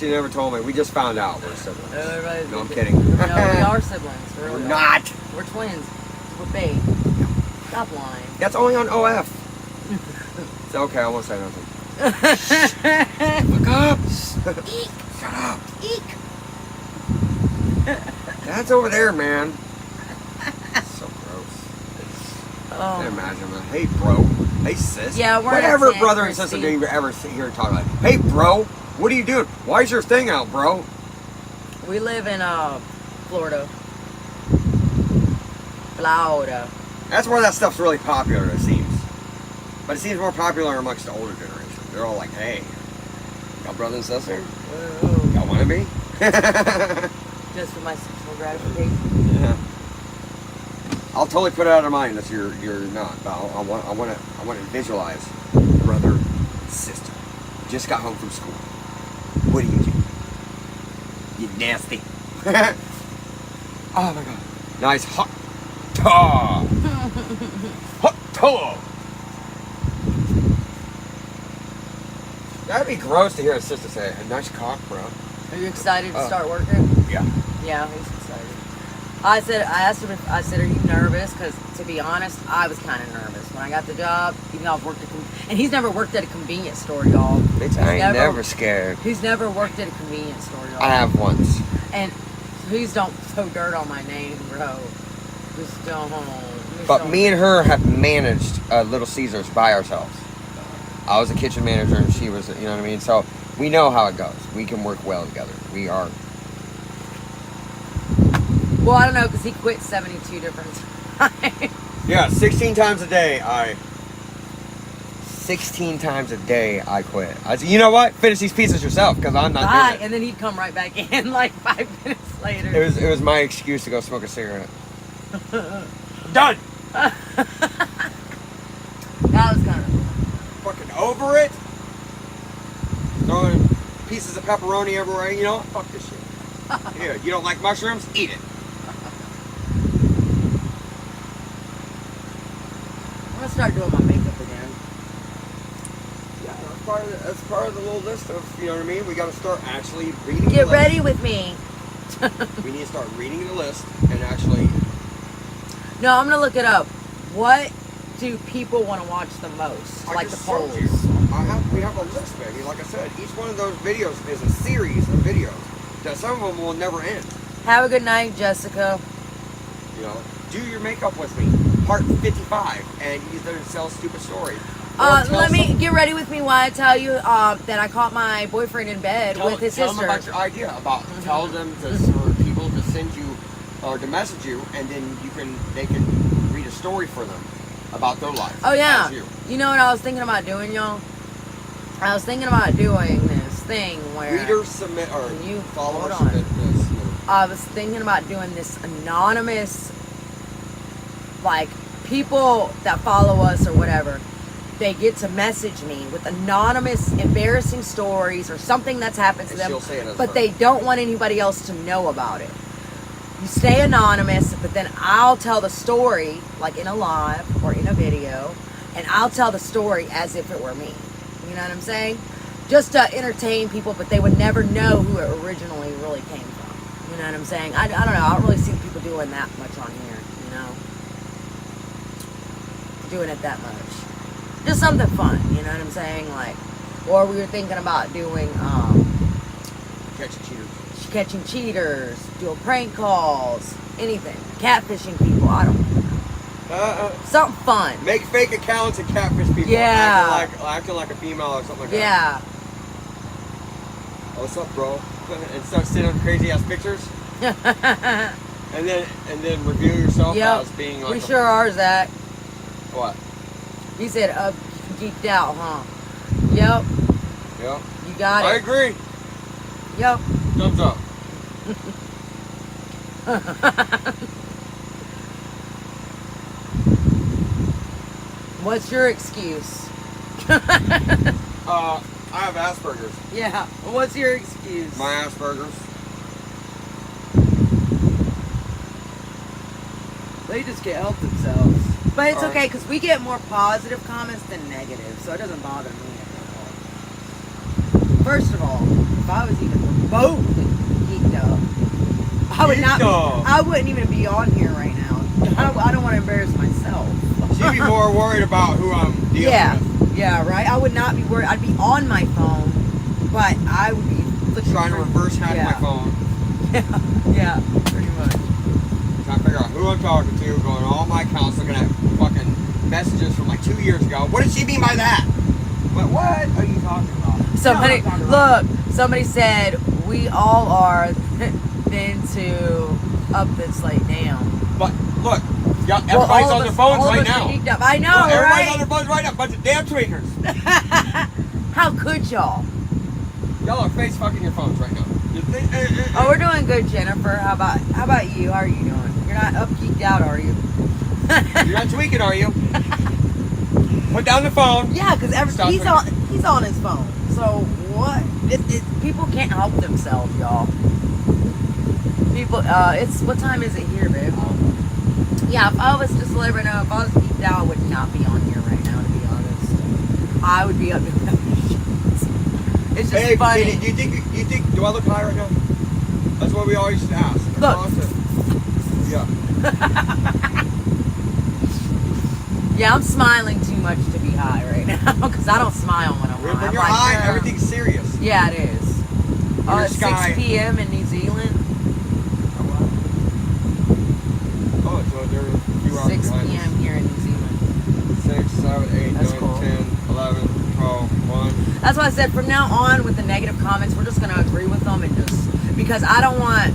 never told me. We just found out we're siblings. Everybody's No, I'm thinking- kidding. No, we are siblings. We We're really are. not. We're twins. We're babe. Stop lying. That's only on OF. It's okay. I won't say nothing. Fuck up. Eek. Shut up. Eek. That's over there, man. So gross. I Oh. can't imagine that. Hey, bro. Hey, sis. Yeah, we're whatever at brother and San sister do Christine. you ever sit here and talk about? Hey, bro. What are you doing? Why's your thing out, bro? We live in Florida. Florida. That's where that stuff's really popular, it seems. But it seems more popular amongst the older generation. They're all like, hey, got brother and sister? Y'all want to be? Just for my sexual gratification. Yeah. I'll totally put it out of mind that you're not. But I want to visualize brother, sister. Just got home from school. What do? You nasty. Oh my god. Nice hot tub. Hot tub. That'd be gross to hear a sister say, a nice cock, bro. Are you excited to start working? Yeah. Yeah, he's excited. I asked him I said, are you nervous? Because to be honest, I was kind of nervous when I got the job. Even though I've worked and he's never worked at a convenience store, y'all. Bitch, I ain't never scared. He's never worked at a convenience store, y'all. I have once. And please don't throw dirt on my name, bro. Just don't. But me and her have managed Little Caesars by ourselves. I was a kitchen manager and she was, you know what I mean? So we know how it goes. We can work well together. We are. Well, I don't know, because he quit 72 different times. Yeah, 16 times a day I 16 times a day I quit. I said, you know what? Finish these pizzas yourself because I'm not doing it. And then he'd come right back in like 5 minutes later. It was my excuse to go smoke a cigarette. Done. That was kind of. Fucking over it. Throwing pieces of pepperoni everywhere. You know what? Fuck this shit. Here, you don't like mushrooms? Eat it. I'm gonna start doing my makeup again. Yeah, that's part of the little list of, you know what I mean? We got to start actually reading Get the ready with me. list. We need to start reading the list and actually... No, I'm gonna look it up. What do people want to watch the most? Like the polls. We have a list, baby. Like I said, each one of those videos is a series of videos that some of them will never end. Have a good night, Jessica. You know, do your makeup with me. Part 55, and you either tell stupid stories. Let me get ready with me while I tell you that I caught my boyfriend in bed with his tell sister. them about your idea about tell them for people to send you or to message you, and then they can read a story for them about their life. Oh yeah. As you. You know what I was thinking about doing, y'all? I was thinking about doing this thing where Readers submit or you followers hold on. submit this. I was thinking about doing this anonymous, like people that follow us or whatever, they get to message me with anonymous embarrassing stories or something that's happened to And them, she'll say it as but her. they don't want anybody else to know about it. You stay anonymous, but then I'll tell the story, like in a live or in a video, and I'll tell the story as if it were me. You know what I'm saying? Just to entertain people, but they would never know who it originally really came from. You know what I'm saying? I don't know. I don't really see people doing that much on here, you know? Doing it that much. Just something fun, you know what I'm saying? Like, or we were thinking about doing, catching cheaters, doing prank calls, anything. Catfishing people, I don't know. Something fun. Make fake accounts and catfish people. Yeah. Acting like a female or something like that. Yeah. Oh, what's up, bro? And start sending them crazy ass pictures. and then review yourself as being like we sure are, Zach. What? He said, geeked out, huh? Yep. Yeah. You got it. I agree. Yep. Thumbs up. What's your excuse? I have Asperger's. Yeah. What's your excuse? My Asperger's. They just can't help themselves. But it's All right. okay because we get more positive comments than negative, so it doesn't bother me at all. First of all, if I was even remotely geeked up, I would not. I wouldn't even be on here right now. I don't want to embarrass myself. She'd be more worried about who I'm dealing with. Yeah, right. I would not be worried. I'd be on my phone, but I would be Trying to reverse hack my phone. Yeah, pretty much. Trying to figure out who I'm talking to, going to all my accounts, looking at fucking messages from like 2 years ago. What did she mean by that? What are you talking about? Somebody, look, somebody said, we all are then to up this like down. But look, everybody's on their phones right now. I know, everybody's right? on their phones right now. Bunch of damn tweakers. How could y'all? Y'all are face fucking your phones right now. Oh, we're doing good, Jennifer. How about you? How are you doing? You're not up geeked out, are you? You're not tweaking, are you? Put down the phone. Yeah, because he's on his phone. So what? People can't help themselves, y'all. People, it's what time is it here, babe? Yeah, if I was just to let everyone know, if I was geeked out, I would not be on here right now. To be honest, I would be up doing other shit. It's just funny. Do you think? Do I look high right now? That's what we always used to ask. Look. Yeah. Yeah, I'm smiling too much to be high right now because I don't smile when I'm high. When you're high, everything's serious. Yeah, it is. It's 6 p.m. in New Zealand. Oh, so they're a few hours 6 behind p.m. here in New Zealand. 6, 7, 8, That's 9, cool. 10, 11, 12, 1. That's why I said from now on with the negative comments, we're just going to agree with them and just because I don't want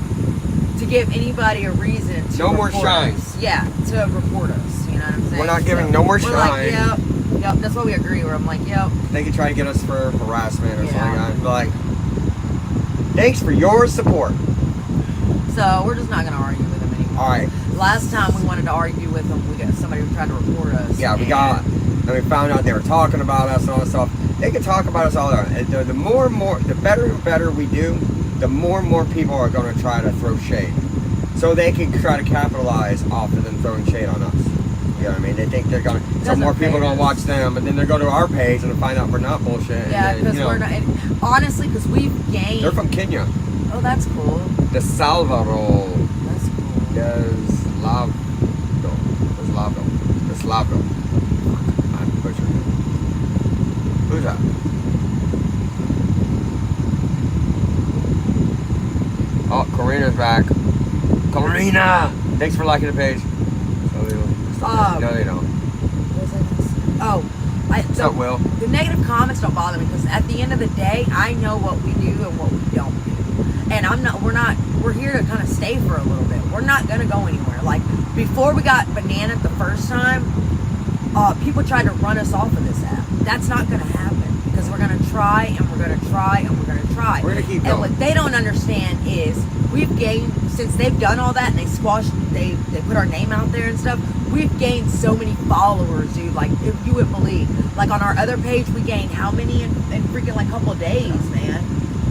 to give anybody a reason to No more report shine. us. Yeah, to report us. You know what I'm saying? We're not giving no more we're like, shine. yep. That's what we agree. Where I'm like, yep. They could try to get us for harassment or Yeah. something. I'm like, thanks for your support. So we're just not going to argue with them anymore. All right. Last time we wanted to argue with them, we got somebody who tried to report us. Yeah, and we found out they were talking about us and all this stuff. They could talk about us all the time. The more and more, the better and better we do, the more and more people are going to try to throw shade. So they can try to capitalize off of them throwing shade on us. You know what I mean? They think they're going to, so more people are going to watch them, but then they go to our page and find out we're not bullshit. Yeah, because we're not, and honestly, because we've gained. They're from Kenya. Oh, that's cool. The Salvador. That's cool. Deslavdo. I'm butchering it. Who's that? Oh, Karina's back. Karina! Thanks for liking the page. No, they don't. What's up, Will? The negative comments don't bother me because at the end of the day, I know what we do and what we don't do. And we're here to kind of stay for a little bit. We're not going to go anywhere. Like, before we got Banana the first time, people tried to run us off of this app. That's not going to happen because we're going to try and we're going to try and we're going to try. We're going to keep going. And what they don't understand is we've gained, since they've done all that and they put our name out there and stuff, we've gained so many followers, dude. Like, if you would believe. Like, on our other page, we gained how many in freaking, like, a couple of days, man?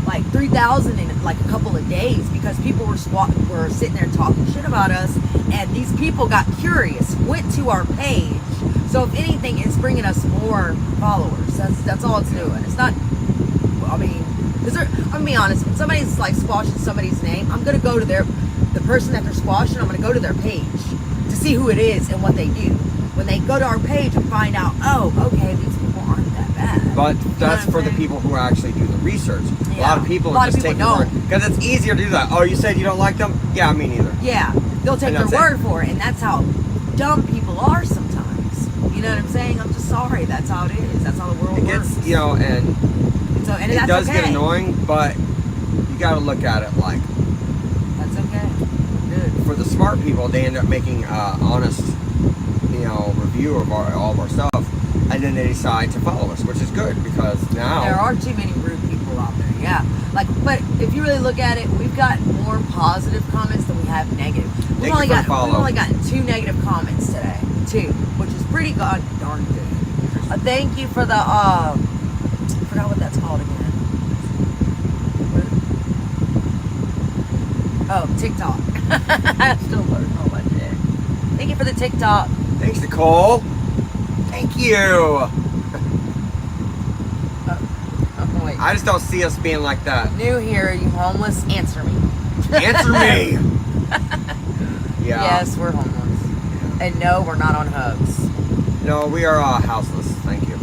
Like, 3,000 in, like, a couple of days because people were sitting there talking shit about us, and these people got curious, went to our page. So, if anything, it's bringing us more followers. That's all it's doing. It's not, I mean, I'm going to be honest, when somebody's, like, squashing somebody's name, I'm going to go to the person that they're squashing, I'm going to go to their page to see who it is and what they do. When they go to our page and find out, oh, okay, these people aren't that bad. But that's for the people who actually do the research. Yeah. A lot of people are just taking word. Because it's easier to do that. Oh, you said you don't like them? Yeah, me neither. Yeah, they'll take their word for it. And that's how dumb people are sometimes. You know what I'm saying? I'm just sorry. That's how it is. That's how the world works. You know, and it does get annoying, but you got to look at it like. That's okay. Good. For the smart people, they end up making honest, review of all of our stuff, and then they decide to follow us, which is good because now there are too many rude people out there. Yeah. Like, but if you really look at it, we've gotten more positive comments than we have negative. We've only gotten 2 negative comments today. 2, which is pretty darn good. Thank you for the I forgot what that's called again. Oh, TikTok. I still learning all that shit. Thank you for the TikTok. Thanks, Nicole. Thank you. Oh, wait. I just don't see us being like that. New here, you homeless? Answer me. Answer me. Yeah. Yes, we're homeless. And no, we're not on hugs. No, we are houseless. Thank you.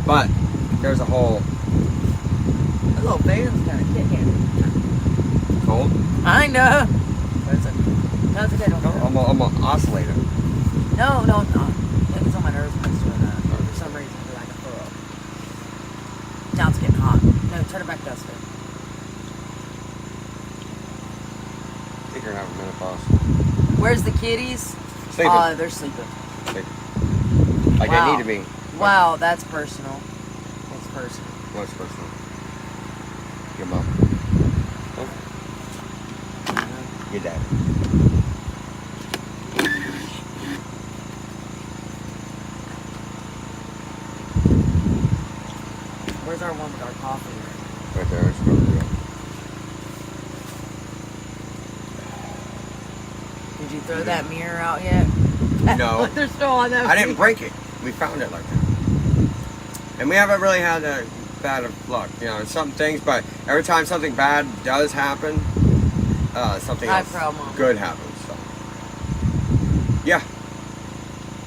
But there's a whole The little fan's kind of kicking. cold. I know. No, it's okay. Don't I'm an oscillator. No, no, it's not. I think it's on my nerves when it's doing that. For some reason, I feel like I throw up. Now it's getting hot. No, turn it back, Dustin. I think you're having menopause. Where's the kitties? Sleeping. They're sleeping. Like Wow. they need to be. Wow, that's personal. That's personal. What's personal? Your mom. Your dad. Where's our one with our coffee? Right there. It's probably real. Did you throw that mirror out yet? No. They're still on that. I didn't break it. We found it like that. And we haven't really had that bad of luck. You know, some things, but every time something bad does happen, something Hi, else promo. good happens. So. Yeah.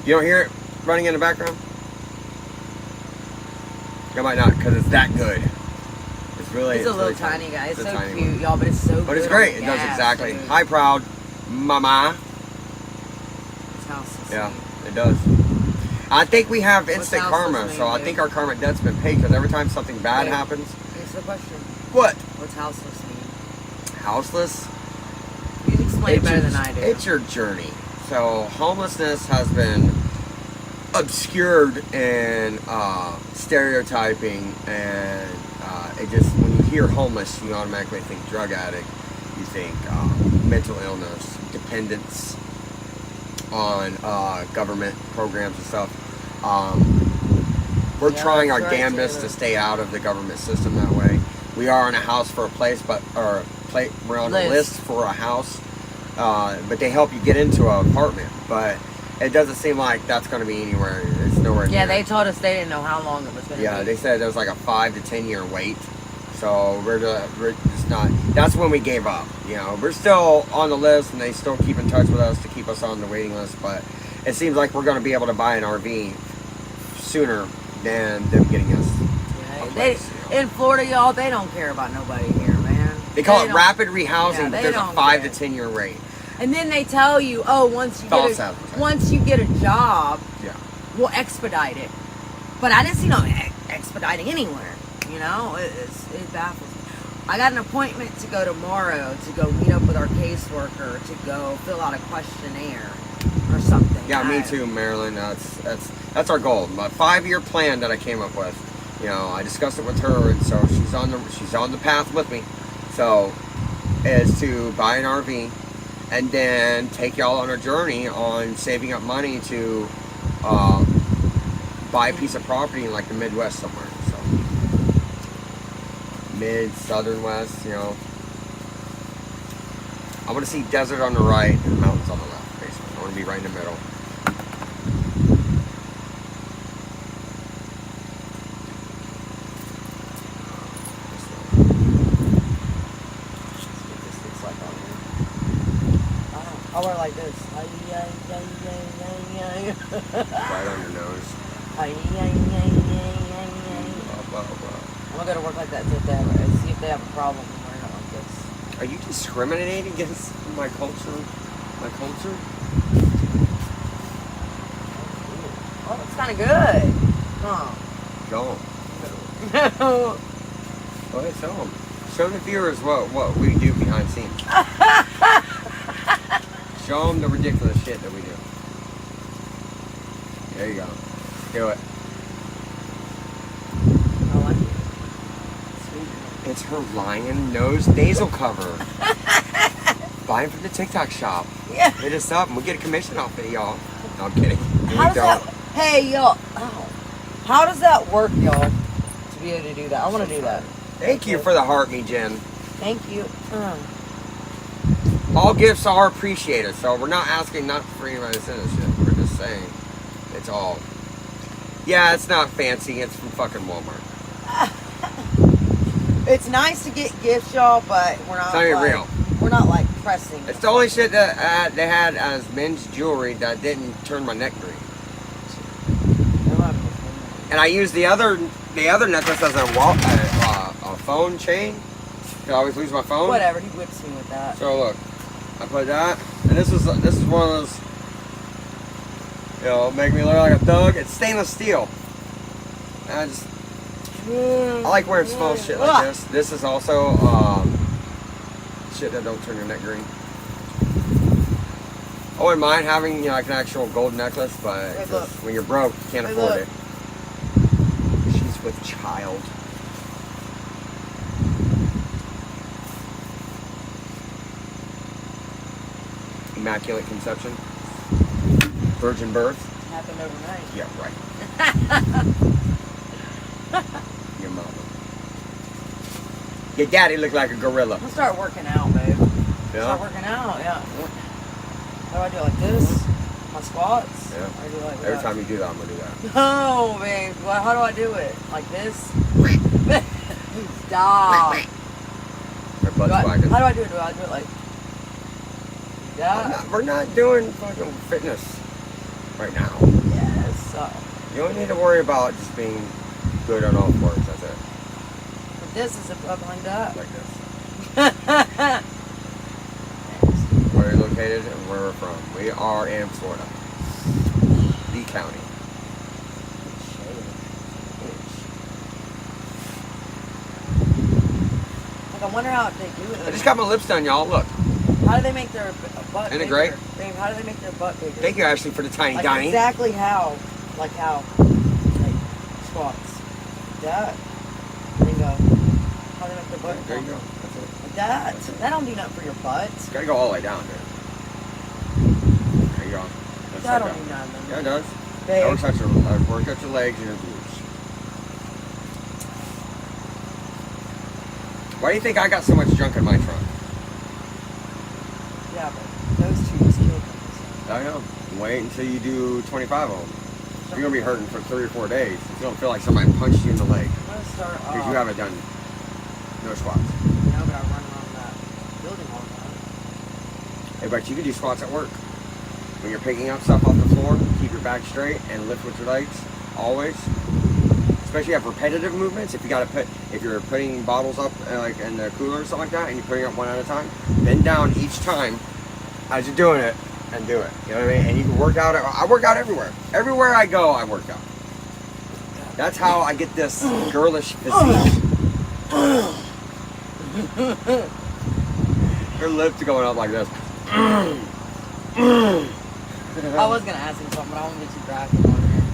You don't hear it running in the background? You might not, because it's that good. It's really. It's a little really tiny guy. It's so tiny cute, one. y'all, but it's so good. But it's great. on It the does gas, exactly. dude. Hi, proud mama. It's houseless. Yeah, it does. I think we have What's instant houseless karma, mean, so I dude? think our karma debt's been paid because every time something bad Wait. happens. Answer the question. What? What's houseless mean? Houseless? You can explain it better than I do. It's your journey. So homelessness has been obscured in stereotyping, and it just, when you hear homeless, you automatically think drug addict, you think mental illness, dependence on government programs and stuff. We're Yeah, trying our that's right, damnedest Taylor. to stay out of the government system that way. We are in a house for a place, we're on a list for a house, but they help you get into an apartment. But it doesn't seem like that's going to be anywhere. It's nowhere near. Yeah, they told us they didn't know how long it was going to be. Yeah, they said there was like a 5 to 10 year wait. So we're just not. That's when we gave up. You know, we're still on the list, and they still keep in touch with us to keep us on the waiting list. But it seems like we're going to be able to buy an RV sooner than them getting us. Yeah, a they, place, you know. in Florida, y'all, they don't care about nobody here, man. They call it don't- rapid rehousing, Yeah, but they there's a don't 5 care. to 10 year wait. And then they tell you, oh, once you get a job, Yeah. we'll expedite it. But I didn't see no expediting anywhere. You know, it baffles me. I got an appointment to go tomorrow to go meet up with our caseworker to go fill out a questionnaire or something. Yeah, me too, Marilyn. That's our goal. My 5-year plan that I came up with. You know, I discussed it with her, and so she's on the path with me. So, is to buy an RV, and then take y'all on a journey on saving up money to buy a piece of property in like the Midwest somewhere. So, mid, southern west. You know, I want to see desert on the right and mountains on the left. Basically, I want to be right in the middle. I'll wear it like this. Right on your nose. I'm gonna go to work like that see if they have a problem with wearing it like this. Are you discriminating against my culture? My culture? Oh, it's kind of good. Huh. Go. No. Go ahead, show them. Show the viewers what we do behind scenes. Show them the ridiculous shit that we do. There you go. Do it. I like it. Sweet. It's her lion nose nasal cover. Buy them from the TikTok shop. Yeah. Hit us up and we'll get a commission off it, y'all. No, I'm kidding. How does that? Hey, y'all. Oh. How does that work, y'all? To be able to do that, I want to do that. Thank you for the heart, me, Jen. Thank you. All gifts are appreciated, so we're not asking not for anybody to send us shit. We're just saying it's all. Yeah, it's not fancy. It's from fucking Walmart. It's nice to get gifts, y'all, but we're not. It's not even like, real. We're not like pressing. It's the only shit that they had as men's jewelry that didn't turn my neck green. And I used the other necklace as a phone chain. I always lose my phone. Whatever, he whips me with that. So look, I put that, and this is one of those, make me look like a thug. It's stainless steel. And I like wearing small shit like this. This is also shit that don't turn your neck green. I wouldn't mind having like an actual gold necklace, but when you're broke, you can't afford it. She's with child. Immaculate conception. Virgin birth. Happened overnight. Yeah, right. Your mama. Your daddy looked like a gorilla. I'm gonna start working out, babe. Yeah? Start working out, yeah. How do I do it? Like this? My squats? Yeah. Or do like Every time you do that, I'm gonna do that. No, babe. Well, how do I do it? Like this? Stop. Her butt's wagging. How do I do it? Do I do it like that? We're not doing fucking fitness right now. Yes. You don't need to worry about just being good on all fours. That's it. But this is up like that. Like this. Where we're located and where we're from. We are in Florida. Lee County. Like, I wonder how they do it. I just got my lips done, y'all. Look. How do they make their butt Isn't bigger? it great? Babe, how do they make their butt bigger? Thank you, Ashley, for the tiny Like dining. exactly how? Like how? Like squats. Like that. There you go. How do they make their butt? There you go. That's it. Like that. That don't do nothing for your butt. It's gotta go all the way down, dude. There you go. That's That like don't do nothing. Yeah, it does. Babe. Work out your legs and your glutes. Why do you think I got so much junk in my trunk? Yeah, but those two just killed themselves. I know. Wait until you do 25 of them. You're gonna be hurting for 3 or 4 days. If you don't feel like somebody punched you in the leg. I'm gonna start off. Because you haven't done no squats. No, but I run around that building all the time. Hey, but you can do squats at work. When you're picking up stuff off the floor, keep your back straight and lift with your legs, always. Especially if you have repetitive movements. If you're putting bottles up like in the cooler or something like that, and you're putting up one at a time, bend down each time as you're doing it and do it. You know what I mean? And you can work out. I work out everywhere. Everywhere I go, I work out. That's how I get this girlish physique. Her lips are going up like this. I was gonna ask him something, but I won't get too graphic on here.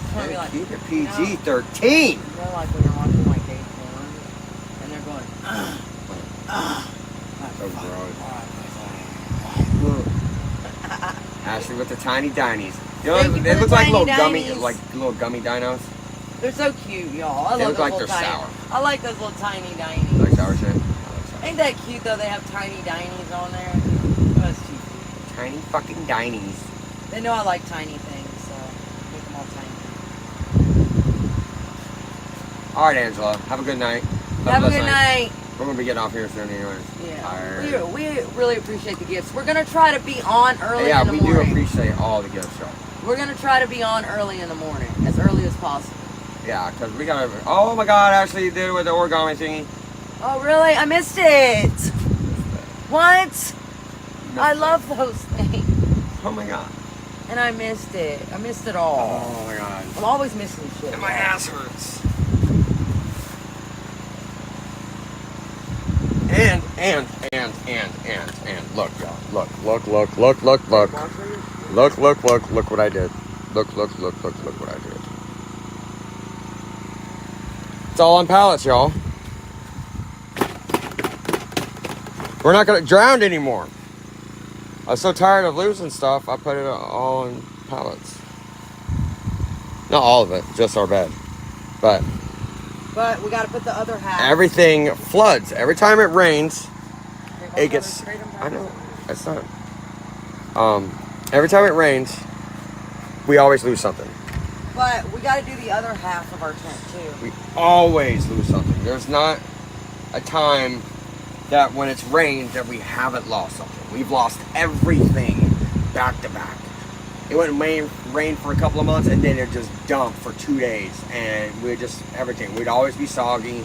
It's gonna be like, Keep it PG-13. you know, like when you're watching like gay porn, and they're going, So gross. Ashley with the tiny dinies. You know, Thank you they for look the like tiny little gummy dinos. They're so cute, y'all. They I love look those like little they're tiny. sour. I like those little tiny dinies. Like sour shit. I like sour. Ain't that cute though? They have tiny dinies on there. That's cute. Tiny fucking dinies. They know I like tiny things, so make them all tiny. All right, Angela. Have a good night. Have a good night. We're gonna be getting off here soon, anyways. Yeah. We really appreciate the gifts. We're gonna try to be on early Yeah, in the we morning. do appreciate all the gifts, y'all. We're gonna try to be on early in the morning, as early as possible. Yeah, because we gotta. Oh my God, Ashley, you did it with the origami thingy. Oh really? I missed it. What? I love those things. Oh my God. And I missed it. I missed it all. Oh my God. I'm always missing shit. And my ass hurts. And look, y'all. Look what I did. Look what I did. It's all on pallets, y'all. We're not gonna drown anymore. I was so tired of losing stuff, I put it all in pallets. Not all of it, just our bed. But we got to put the other half. everything floods. Every time it rains, it gets... I know, it's not... every time it rains, we always lose something. But we got to do the other half of our tent, too. We always lose something. There's not a time that when it's rained that we haven't lost something. We've lost everything back to back. It wouldn't rain for a couple of months, and then it just dumped for 2 days, and we'd just everything. We'd always be soggy.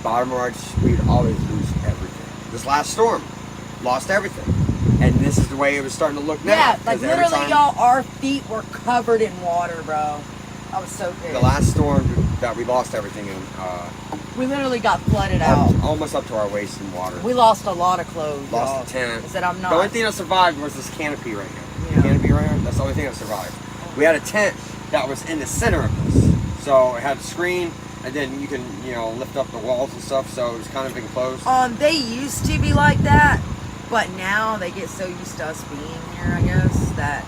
Bottom of our, we'd always lose everything. This last storm, lost everything, and this is the way it was starting to look now. Yeah, like literally, y'all, our feet were covered in water, bro. I was so pissed. The last storm that we lost everything in. We literally got flooded out. Almost up to our waist in water. We lost a lot of clothes. Lost the tent. I said, I'm not. The only thing that survived was this canopy right here. Yeah. Canopy right here. That's the only thing that survived. We had a tent that was in the center of this, so it had a screen, and then you can, lift up the walls and stuff. So it was kind of enclosed. They used to be like that, but now they get so used to us being here, I guess, that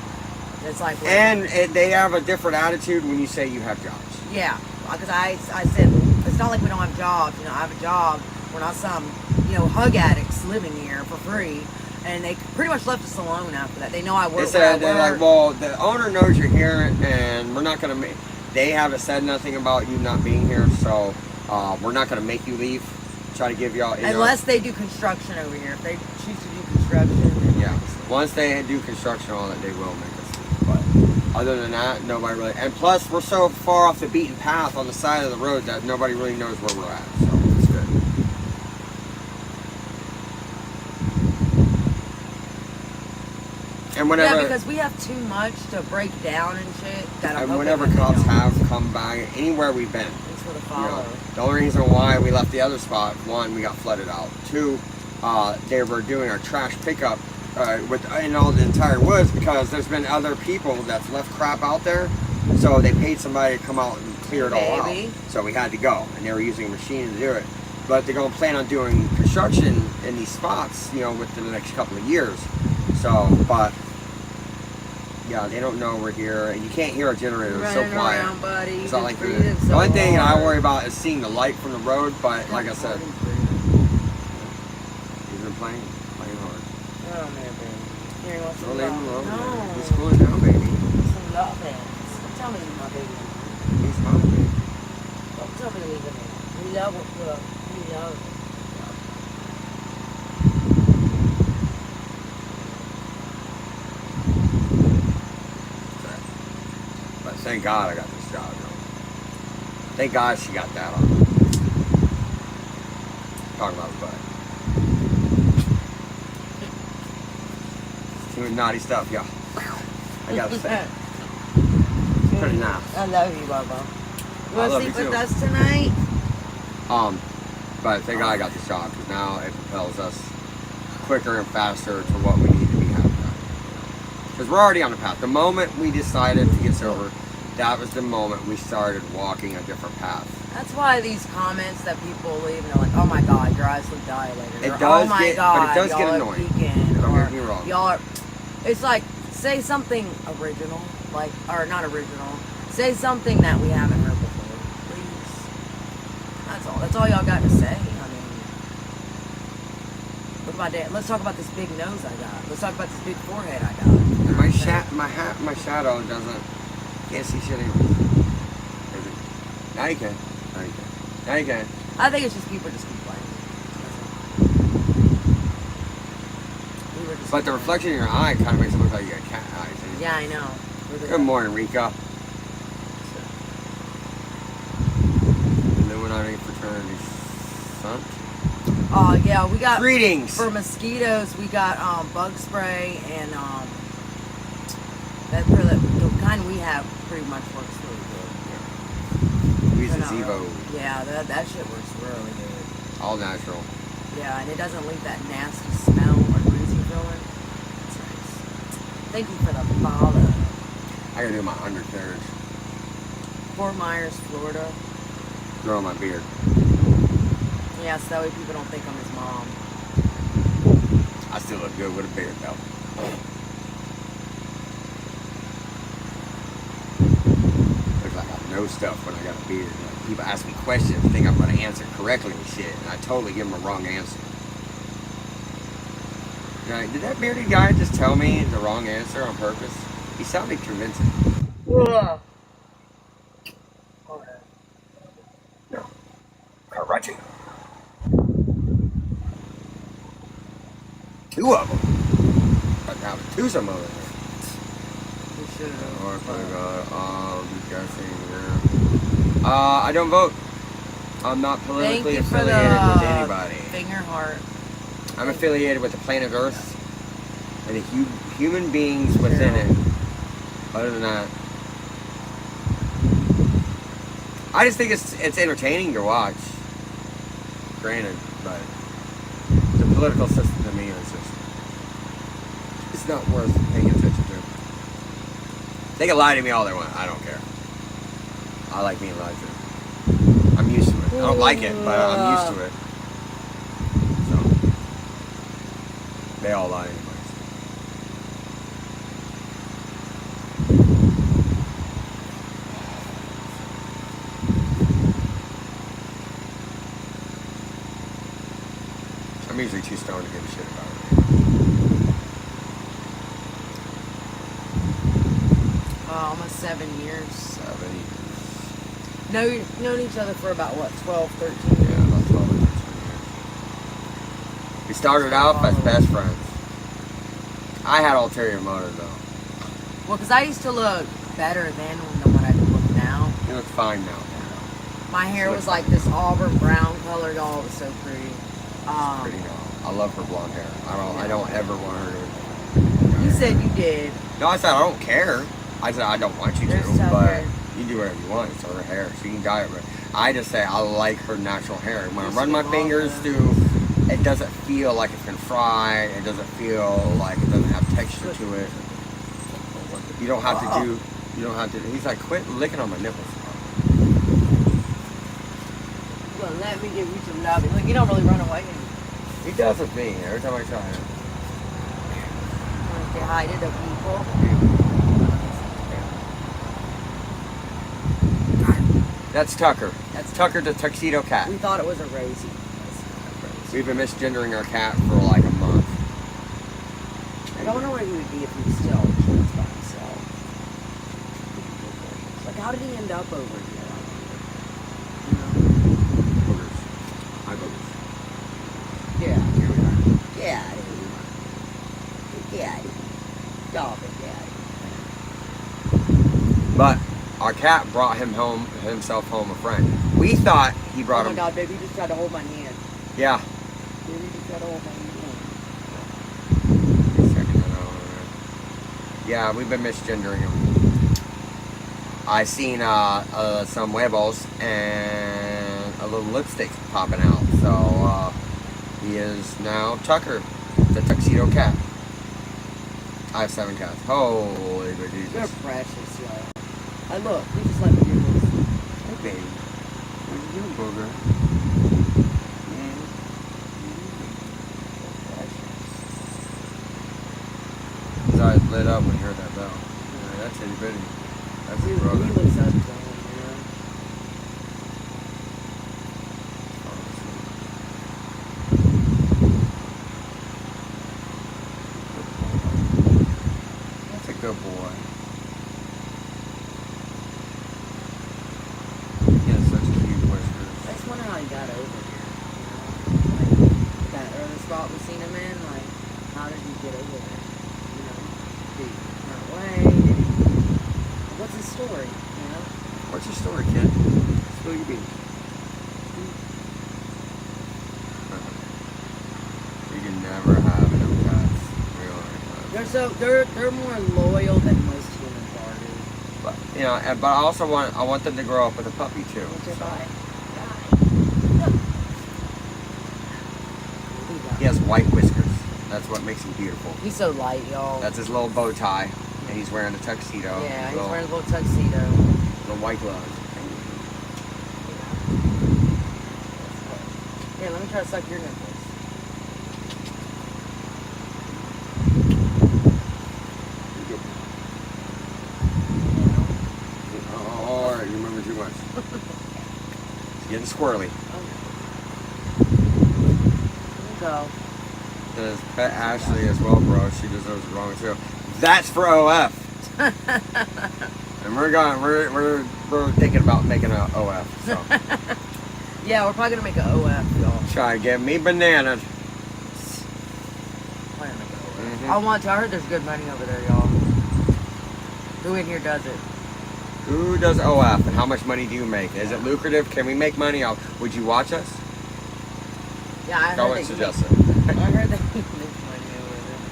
it's like. And they have a different attitude when you say you have jobs. Yeah, because I said it's not like we don't have jobs. I have a job. We're not some hug addicts living here for free. And they pretty much left us alone after that. They know I work. They said, they're like, well, the owner knows you're here, and we're not going to make... They haven't said nothing about you not being here, so we're not going to make you leave. Try to give y'all... Unless they do construction over here. If they choose to do construction, then... Yeah. Once they do construction on it, they will make us leave. But other than that, nobody really... And plus, we're so far off the beaten path on the side of the road that nobody really knows where we're at, so it's good. And whenever, yeah, because we have too much to break down and shit. And whenever cops have come by, anywhere we've been, it's for the follow. The only reason why we left the other spot, one, we got flooded out. Two, they were doing our trash pickup in all the entire woods because there's been other people that's left crap out there. So they paid somebody to come out and clear it all out. So we had to go, and they were using a machine to do it. But they're going to plan on doing construction in these spots, within the next couple of years. So, but... Yeah, they don't know we're here, and you can't hear our generator. It's so quiet. Around, buddy. It's not like the only thing I worry about is seeing the light from the road. But like I said, you've been playing hard. Oh man, baby. Here, you want some love? No. He's cooling down, baby. Some love, man. Don't tell me he's my baby. He's my baby. Don't tell me to leave him. We love what we love. Thank God I got this job, Thank God she got that on. Talking about butt. Too much naughty stuff, y'all. I gotta say. Pretty nice. I love you, Bubba. You want to sleep with us tonight? But thank God I got this job because now it propels us quicker and faster to what we need to be having done. Because we're already on the path. The moment we decided to get sober, that was the moment we started walking a different path. That's why these comments that people leave, and they're like, "Oh my God, your eyes look dilated." It or, does "Oh my get, God, but it does y'all get are annoying. peeking," Don't or get me wrong. y'all are. It's like say something original, or not original. Say something that we haven't heard before, please. That's all. That's all y'all got to say. I mean, look at my dad. Let's talk about this big nose I got. Let's talk about this big forehead I got. My shadow doesn't. Can't see shit anymore. Now you can. Now you can. I think it's just people just complaining. But the reflection in your eye kind of makes it look like you got cat eyes. Yeah, I know. Good morning, Rika. Illuminati fraternity. Son? Oh yeah, we got greetings for mosquitoes. We got bug spray and that for the kind we have pretty much works really good. We use the Zevo. Yeah, that shit works really good. All natural. Yeah, and it doesn't leave that nasty smell or greasy feeling. It's nice. Thank you for the follow. I gotta do my undercarriage. Fort Myers, Florida. Grow my beard. Yeah, so that way people don't think I'm his mom. I still look good with a beard though. Looks like I know stuff when I got a beard. Like, people ask me questions, think I'm going to answer correctly and shit, and I totally give them a wrong answer. Like, did that bearded guy just tell me the wrong answer on purpose? He sounded convincing. Ugh. No. Karachi. 2 of them. But now the 2's some over there. We should have. Oh my god. Guessing. Yeah. I don't vote. I'm not politically Thank you for affiliated the with anybody. finger heart. I'm affiliated with the planet Earth and the human beings within it. Other than that, I just think it's entertaining to watch. Granted, but the political system to me is just, it's not worth paying attention to. They can lie to me all they want. I don't care. I like being lied to. I'm used to it. I don't like it, but I'm used to it. So they all lie anyways. I'm usually too stoned to give a shit about it. Almost 7 years. 7 years. Known each other for about what, 12, 13 years? Yeah, about 12 or 13 years. We started off as best friends. I had ulterior motives though. Well, because I used to look better then than what I look now. You look fine now. My hair was like this auburn brown color, y'all. It was so pretty. Pretty now. I love her blonde hair. I don't ever want her to. You said you did. No, I said I don't care. I said I don't want you to, Just tell but her. you do whatever you want. It's her hair. She can dye it. But I just say I like her natural hair. When I run my fingers through, it doesn't feel like it's been fried. It doesn't feel like it doesn't have texture to it. You don't have to do. You don't have to. He's like, quit licking on my nipples. Well, let me give you some love. Look, you don't really run away. He does with me every time I try him. Want to say hi to the people? That's Tucker. That's Tucker the tuxedo cat. We thought it was a rosy. We've been misgendering our cat for like a month. I don't know where he would be if he was still kids by himself. Like, how did he end up over here? Boogers. Hi, boogers. Yeah. Here we are. Yeah, Daddy. Stop it, Daddy. But our cat brought himself home a friend. We thought he brought Oh my him. God, baby just tried to hold my hand. Yeah. Baby just tried to hold my hand. Yeah, we've been misgendering him. I seen some huevos and a little lipstick popping out. So he is now Tucker, the tuxedo cat. I have 7 cats. Holy good You're Jesus. precious, y'all. And look, you just let me do this. Hey, baby. What are you doing, booger? His eyes lit up when he heard that bell. Yeah, that's itty bitty. That's his brother. He looks up to him, That's a good boy. He has such cute whiskers. I just wonder how he got over here. Like, that early spot we seen him in, like, how did he get over there? You know? Did he run away? Did he... What's his story, you know? What's your story, kid? Spill your beans. You can never have enough cats. They're more loyal than most humans are, dude. But you know, but I also want them to grow up with a puppy too. What's your so. vibe? He has white whiskers. That's what makes him beautiful. He's so light, y'all. That's his little bow tie, and he's wearing a tuxedo. Yeah, he's little, wearing a little tuxedo. little white gloves. Here, let me try to suck your nipples. squirrely. Go. There's Pet Ashley as well, bro. She deserves it wrong too. That's for OF. And we're thinking about making a OF. So Yeah, we're probably gonna make an OF, y'all. try to get me bananas. Probably gonna make an OF. Mhm. I want to. I heard there's good money over there, y'all. Who in here does it? Who does OF and how much money do you make? Is it lucrative? Can we make money off? Would you watch us? Yeah, I Go heard and they suggest make, it. I heard they make money over there.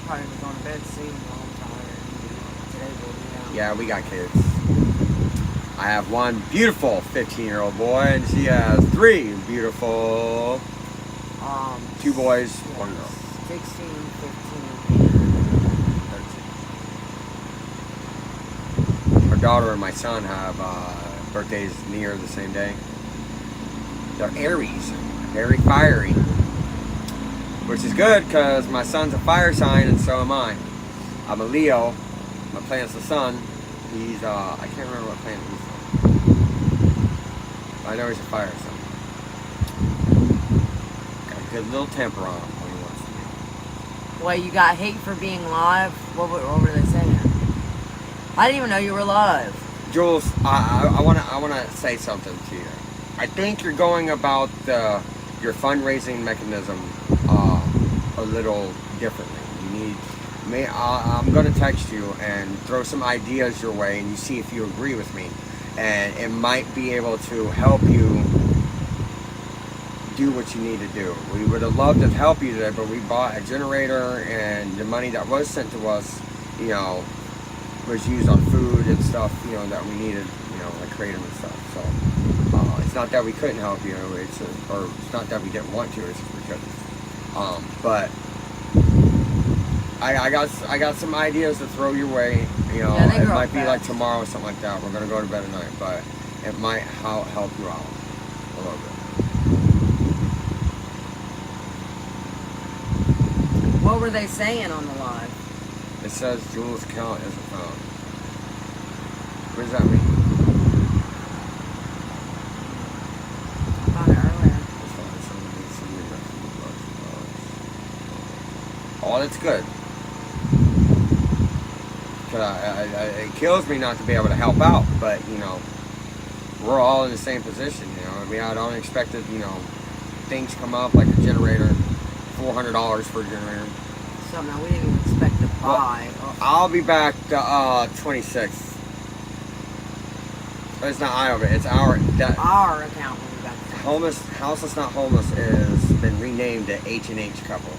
Probably was going to bed soon while I'm tired. Today will be out. Yeah, we got kids. I have one beautiful 15-year-old boy, and she has 3 beautiful 2 boys, 1 girl. 16, 15, 13. Her daughter and my son have birthdays near the same day. They're Aries, very fiery, which is good because my son's a fire sign and so am I. I'm a Leo. My planet's the sun. He's I can't remember what planet he's from. I know he's a fire sign. Got a good little temper on him when he wants to be. Well, you got hate for being live? What were they saying? I didn't even know you were live. Jules, I wanna say something to you. I think you're going about your fundraising mechanism a little differently. I'm gonna text you and throw some ideas your way, and you see if you agree with me, and it might be able to help you do what you need to do. We would have loved to help you today, but we bought a generator, and the money that was sent to us, was used on food and stuff, that we needed, like kratom and stuff. So it's not that we couldn't help you, or it's not that we didn't want to, it's just we couldn't. But I got some ideas to throw your way. Yeah, it might be like tomorrow or something like that. We're gonna go to bed at night, but it might help you out a little bit. What were they saying on the live? It says Jules' account isn't found. What does that mean? I found it earlier. Oh, that's good. It kills me not to be able to help out, but we're all in the same position. I had unexpected things come up, like a generator, $400 for a generator. So now we didn't even expect to buy. Well, I'll be back the 26th. But it's not Iowa, it's our account when we got the Houseless Not Homeless has been renamed to H&H Couple.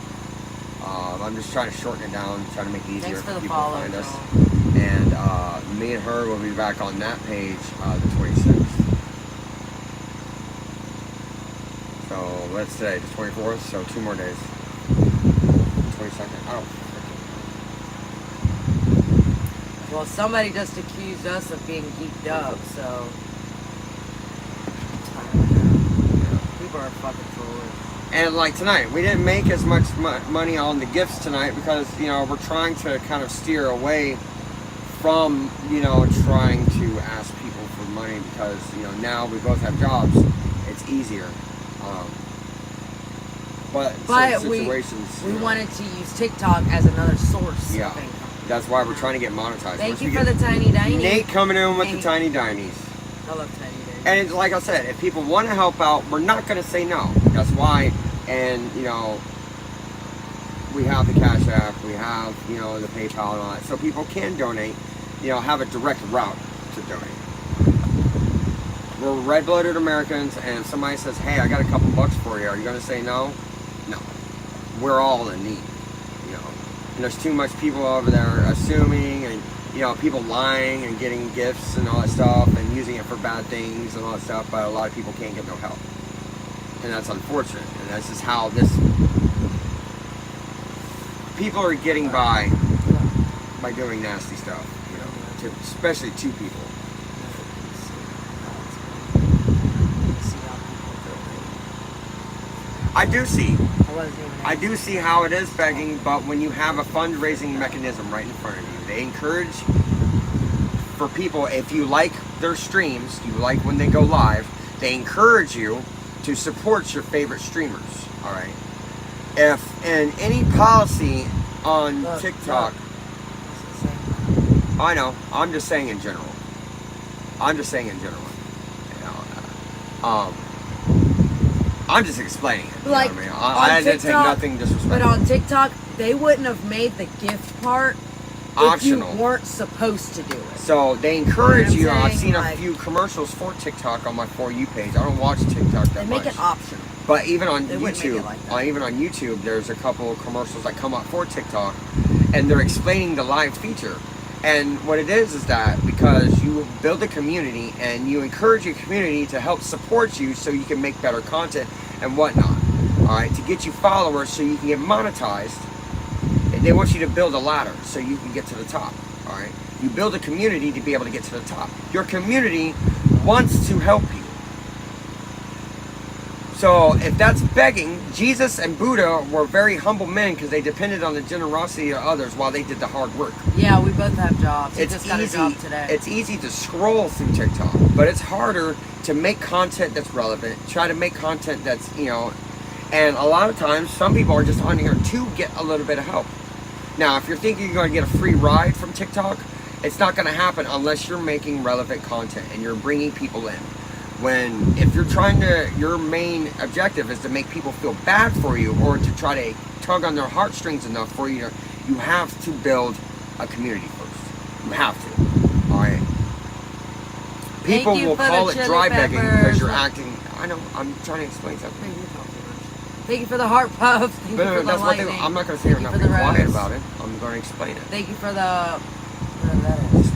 I'm just trying to shorten it down, trying to make it easier Thanks for for the people follow, to find us. Joel. And me and her will be back on that page the 26th. So what's today? The 24th. So 2 more days. 22nd. Oh. Well, somebody just accused us of being geeked up, so people are fucking foolish. And like tonight, we didn't make as much money on the gifts tonight because we're trying to kind of steer away from trying to ask people for money because now we both have jobs. It's easier. But certain situations, we wanted to use TikTok as another source. Yeah, of income. that's why we're trying to get monetized. Thank you for the tiny dinies. Nate coming in with the tiny dinies. I love tiny dinies. And it's, like I said, if people want to help out, we're not going to say no. That's why. And we have the Cash App, we have the PayPal and all that, so people can donate. Have a direct route to donate. We're red-blooded Americans, and if somebody says, "Hey, I got a couple bucks for you," are you going to say no? No. We're all in need. And there's too much people over there assuming, and people lying and getting gifts and all that stuff, and using it for bad things and all that stuff. But a lot of people can't get no help. And that's unfortunate, and that's just how people are getting by doing nasty stuff, especially 2 people. I do see. I wasn't even. I do see how it is begging, but when you have a fundraising mechanism right in front of you, they encourage for people, if you like their streams, you like when they go live, they encourage you to support your favorite streamers. All right. If in any policy on TikTok, I know, I'm just saying in general. I'm just saying in general. You know, I'm just explaining it. Like, you know what I mean? I didn't take nothing disrespectful. But on TikTok, they wouldn't have made the gift part optional. If you weren't supposed to do it. So they encourage you. I've seen like, a few commercials for TikTok on my For You page. I don't watch TikTok that much. They make it optional. But even on they YouTube, like even on YouTube, there's a couple of commercials that come up for TikTok, and they're explaining the live feature. And what it is that because you build a community and you encourage your community to help support you so you can make better content and whatnot. All right, to get you followers so you can get monetized. They want you to build a ladder so you can get to the top. All right, you build a community to be able to get to the top. Your community wants to help you. So if that's begging, Jesus and Buddha were very humble men because they depended on the generosity of others while they did the hard work. Yeah, we both have jobs. It's just got a easy. job today. It's easy to scroll through TikTok, but it's harder to make content that's relevant. Try to make content that's, you know, and a lot of times some people are just on here to get a little bit of help. Now, if you're thinking you're going to get a free ride from TikTok, it's not going to happen unless you're making relevant content and you're bringing people in. If you're trying to, your main objective is to make people feel bad for you or to try to tug on their heartstrings enough for you, you have to build a community first. You have to. All right. People will call it dry begging because you're acting. I know. I'm trying to explain something. Thank you for the heart puff. Thank you for the lightning. I'm not going to say I'm not being quiet about it. I'm going to explain it. Thank you for the whatever that is.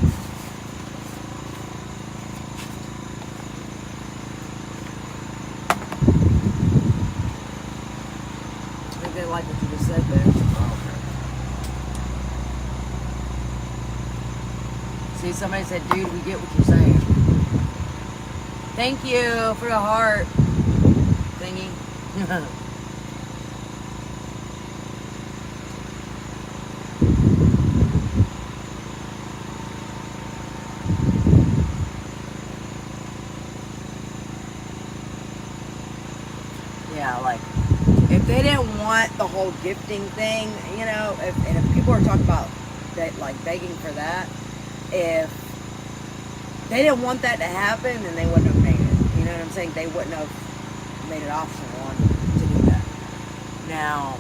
I like what you just said there. Oh, okay. See, somebody said, dude, we get what you're saying. Thank you for the heart thingy. Yeah, like, if they didn't want the whole gifting thing, you know, if people are talking about that, like begging for that, if they didn't want that to happen, then they wouldn't have made it. You know what I'm saying? They wouldn't have made it optional to do that. Now,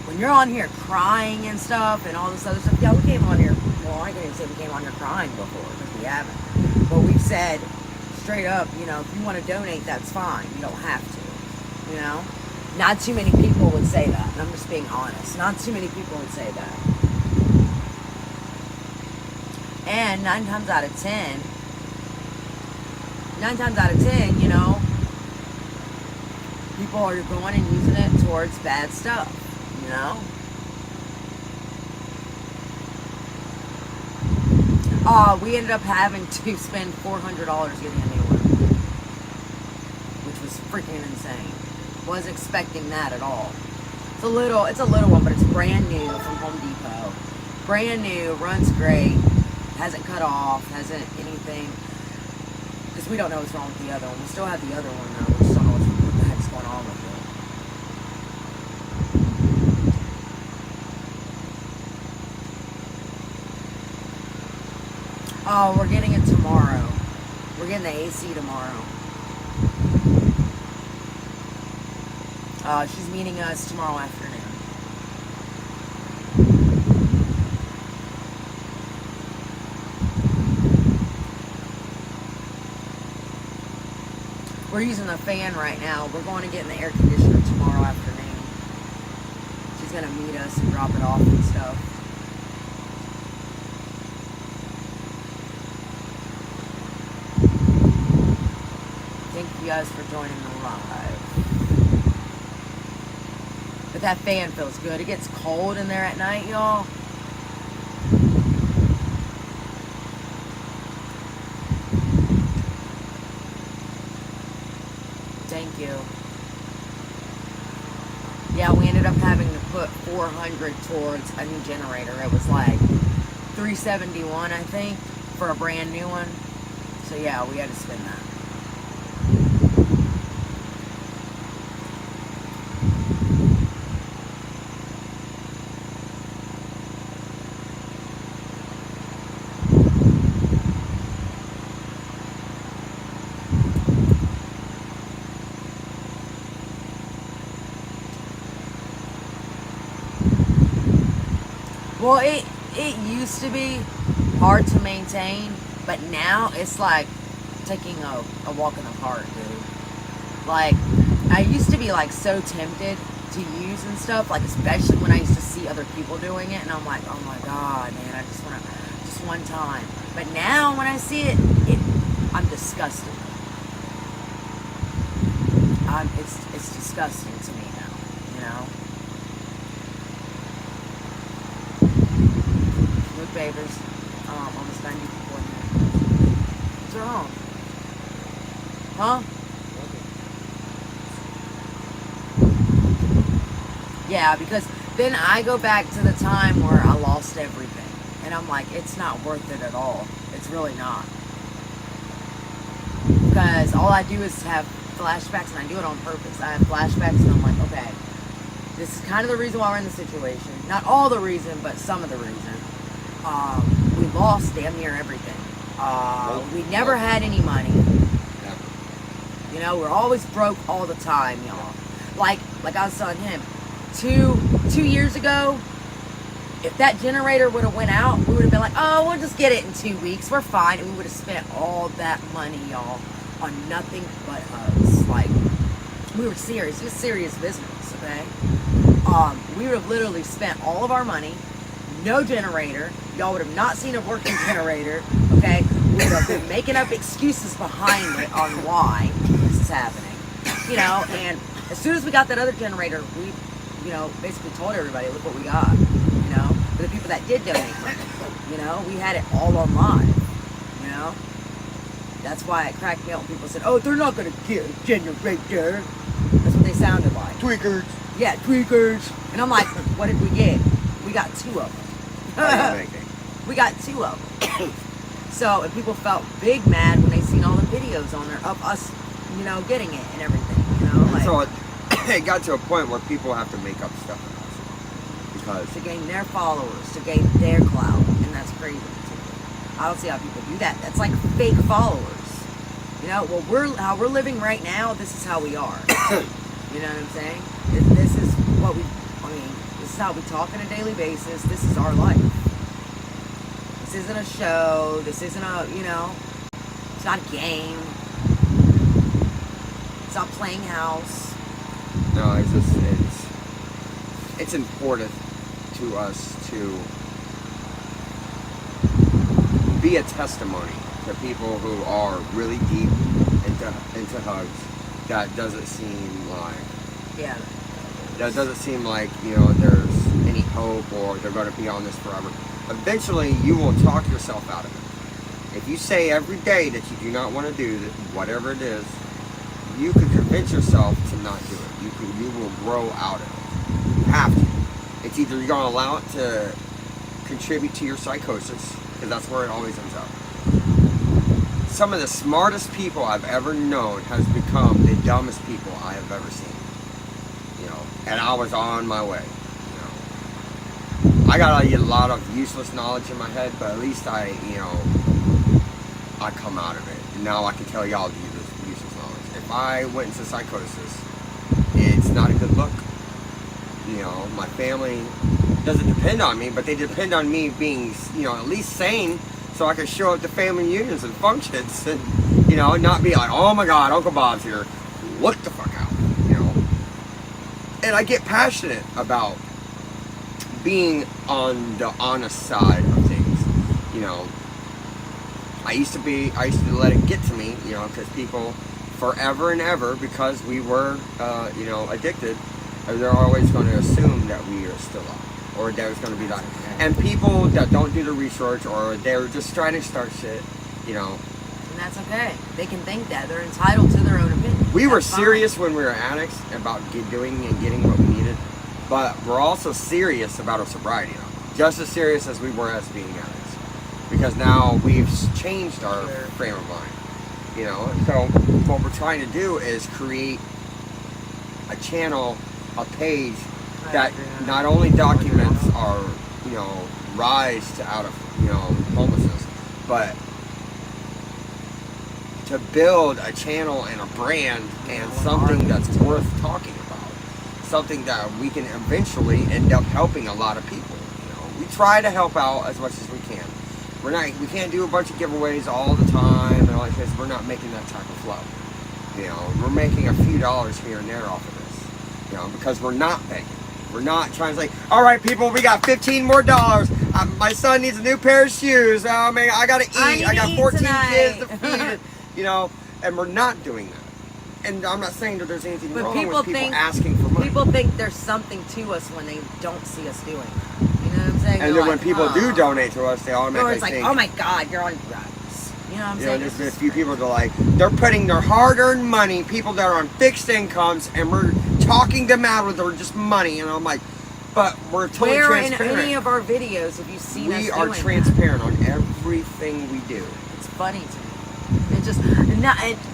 when you're on here crying and stuff and all this other stuff, yeah, we came on here. Well, I can't even say we came on here crying before because we haven't. But we've said straight up, you know, if you want to donate, that's fine. You don't have to. You know? Not too many people would say that. And I'm just being honest. Not too many people would say that. And 9 times out of 10, you know, people are going and using it towards bad stuff, you know? We ended up having to spend $400 getting a new one, which was freaking insane. Wasn't expecting that at all. It's a little one, but it's brand new from Home Depot. Brand new, runs great, hasn't cut off, hasn't anything. Because we don't know what's wrong with the other one. We still have the other one though. We just don't know what the heck's going on with it. Oh, we're getting it tomorrow. We're getting the AC tomorrow. She's meeting us tomorrow afternoon. We're using the fan right now. We're going to get in the air conditioner tomorrow afternoon. She's going to meet us and drop it off and stuff. Thank you guys for joining the live. But that fan feels good. It gets cold in there at night, y'all. Thank you. Yeah, we ended up having to put 400 towards a new generator. It was like 371, I think, for a brand new one. So yeah, we had to spend that. Well, it used to be hard to maintain, but now it's like taking a walk in the park, dude. Like, I used to be like so tempted to use and stuff, like especially when I used to see other people doing it, and I'm like, oh my god, man, I just want to, just one time. But now when I see it, I'm disgusted. It's disgusting to me now, you know. Look, Babers, almost 90 people in here. What's wrong? Huh? Yeah, because then I go back to the time where I lost everything. And I'm like, it's not worth it at all. It's really not. Because all I do is have flashbacks, and I do it on purpose. I have flashbacks, and I'm like, okay, this is kind of the reason why we're in this situation. Not all the reason, but some of the reason. We lost damn near everything. We never had any money. You know, we're always broke all the time, y'all. Like I was telling him, two years ago, if that generator would have went out, we would have been like, oh, we'll just get it in 2 weeks. We're fine. And we would have spent all that money, y'all, on nothing but hugs. Like, we were serious. It was serious business, okay? We would have literally spent all of our money, no generator. Y'all would have not seen a working generator, okay? We would have been making up excuses behind it on why this is happening. You know, and as soon as we got that other generator, we, you know, basically told everybody, look what we got, you know? For the people that did donate money, you know? We had it all online, you know? That's why it cracked me up when people said, oh, they're not going to get a generator. That's what they sounded like. Tweakers. Yeah, tweakers. And I'm like, what did we get? We got 2 of them. We got 2 of them. So, and people felt big mad when they seen all the videos on there of us, you know, getting it and everything, you know? Like, So it got to a point where people have to make up stuff because to gain their followers, to gain their clout, and that's crazy to me. I don't see how people do that. That's like fake followers. You know, well, how we're living right now, this is how we are. You know what I'm saying? This is what this is how we talk on a daily basis. This is our life. This isn't a show. This isn't a, you know, it's not a game. It's not playing house. no, it's important to us to be a testimony to people who are really deep into hugs. That doesn't seem like Yeah. that doesn't seem like, you know, there's any hope or they're going to be on this forever. Eventually, you will talk yourself out of it. If you say every day that you do not want to do whatever it is, you can convince yourself to not do it. You will grow out of it. You have to. It's either you're going to allow it to contribute to your psychosis, because that's where it always ends up. Some of the smartest people I've ever known has become the dumbest people I have ever seen. You know, and I was on my way. You know, I got a lot of useless knowledge in my head, but at least I come out of it. And now I can tell y'all the useless knowledge. If I went into psychosis, it's not a good look. You know, my family doesn't depend on me, but they depend on me being, you know, at least sane, so I can show up to family reunions and functions, and, you know, not be like, oh my God, Uncle Bob's here. Look the fuck out, you know. And I get passionate about being on the honest side of things, you know. I used to let it get to me, you know, because people forever and ever, because we were, you know, addicted, they're always going to assume that we are still up, or there's going to be that. And people that don't do the research, or they're just trying to start shit, you know. And that's okay. They can think that. They're entitled to their own opinion. We were That's fine. serious when we were addicts about doing and getting what we needed. but we're also serious about our sobriety now. Just as serious as we were as being addicts. Because now we've changed our frame of mind. You know, and so what we're trying to do is create a channel, a page that not only documents our, you know, rise to out of, you know, homelessness, but to build a channel and a brand and something that's worth talking about. Something that we can eventually end up helping a lot of people. You know, we try to help out as much as we can. We can't do a bunch of giveaways all the time and all that because we're not making that type of flow. You know, we're making a few dollars here and there off of this. You know, because we're not begging. We're not trying to say, all right, people, we got $15 more. My son needs a new pair of shoes. Oh, man, I got to eat. I got 14 kids to feed. You know, and we're not doing that. And I'm not saying that there's anything wrong with people asking for money. People think there's something to us when they don't see us doing it. You know what I'm saying? And then when people do donate to us, they automatically it's like, think, oh my God, you're on drugs. You know what I'm saying? There's been a few people that are like, they're putting their hard-earned money, people that are on fixed incomes, and we're talking them out of their just money. And I'm like, but we're totally transparent. Where in any of our videos have you seen us doing We are transparent on everything we do. It's funny to me.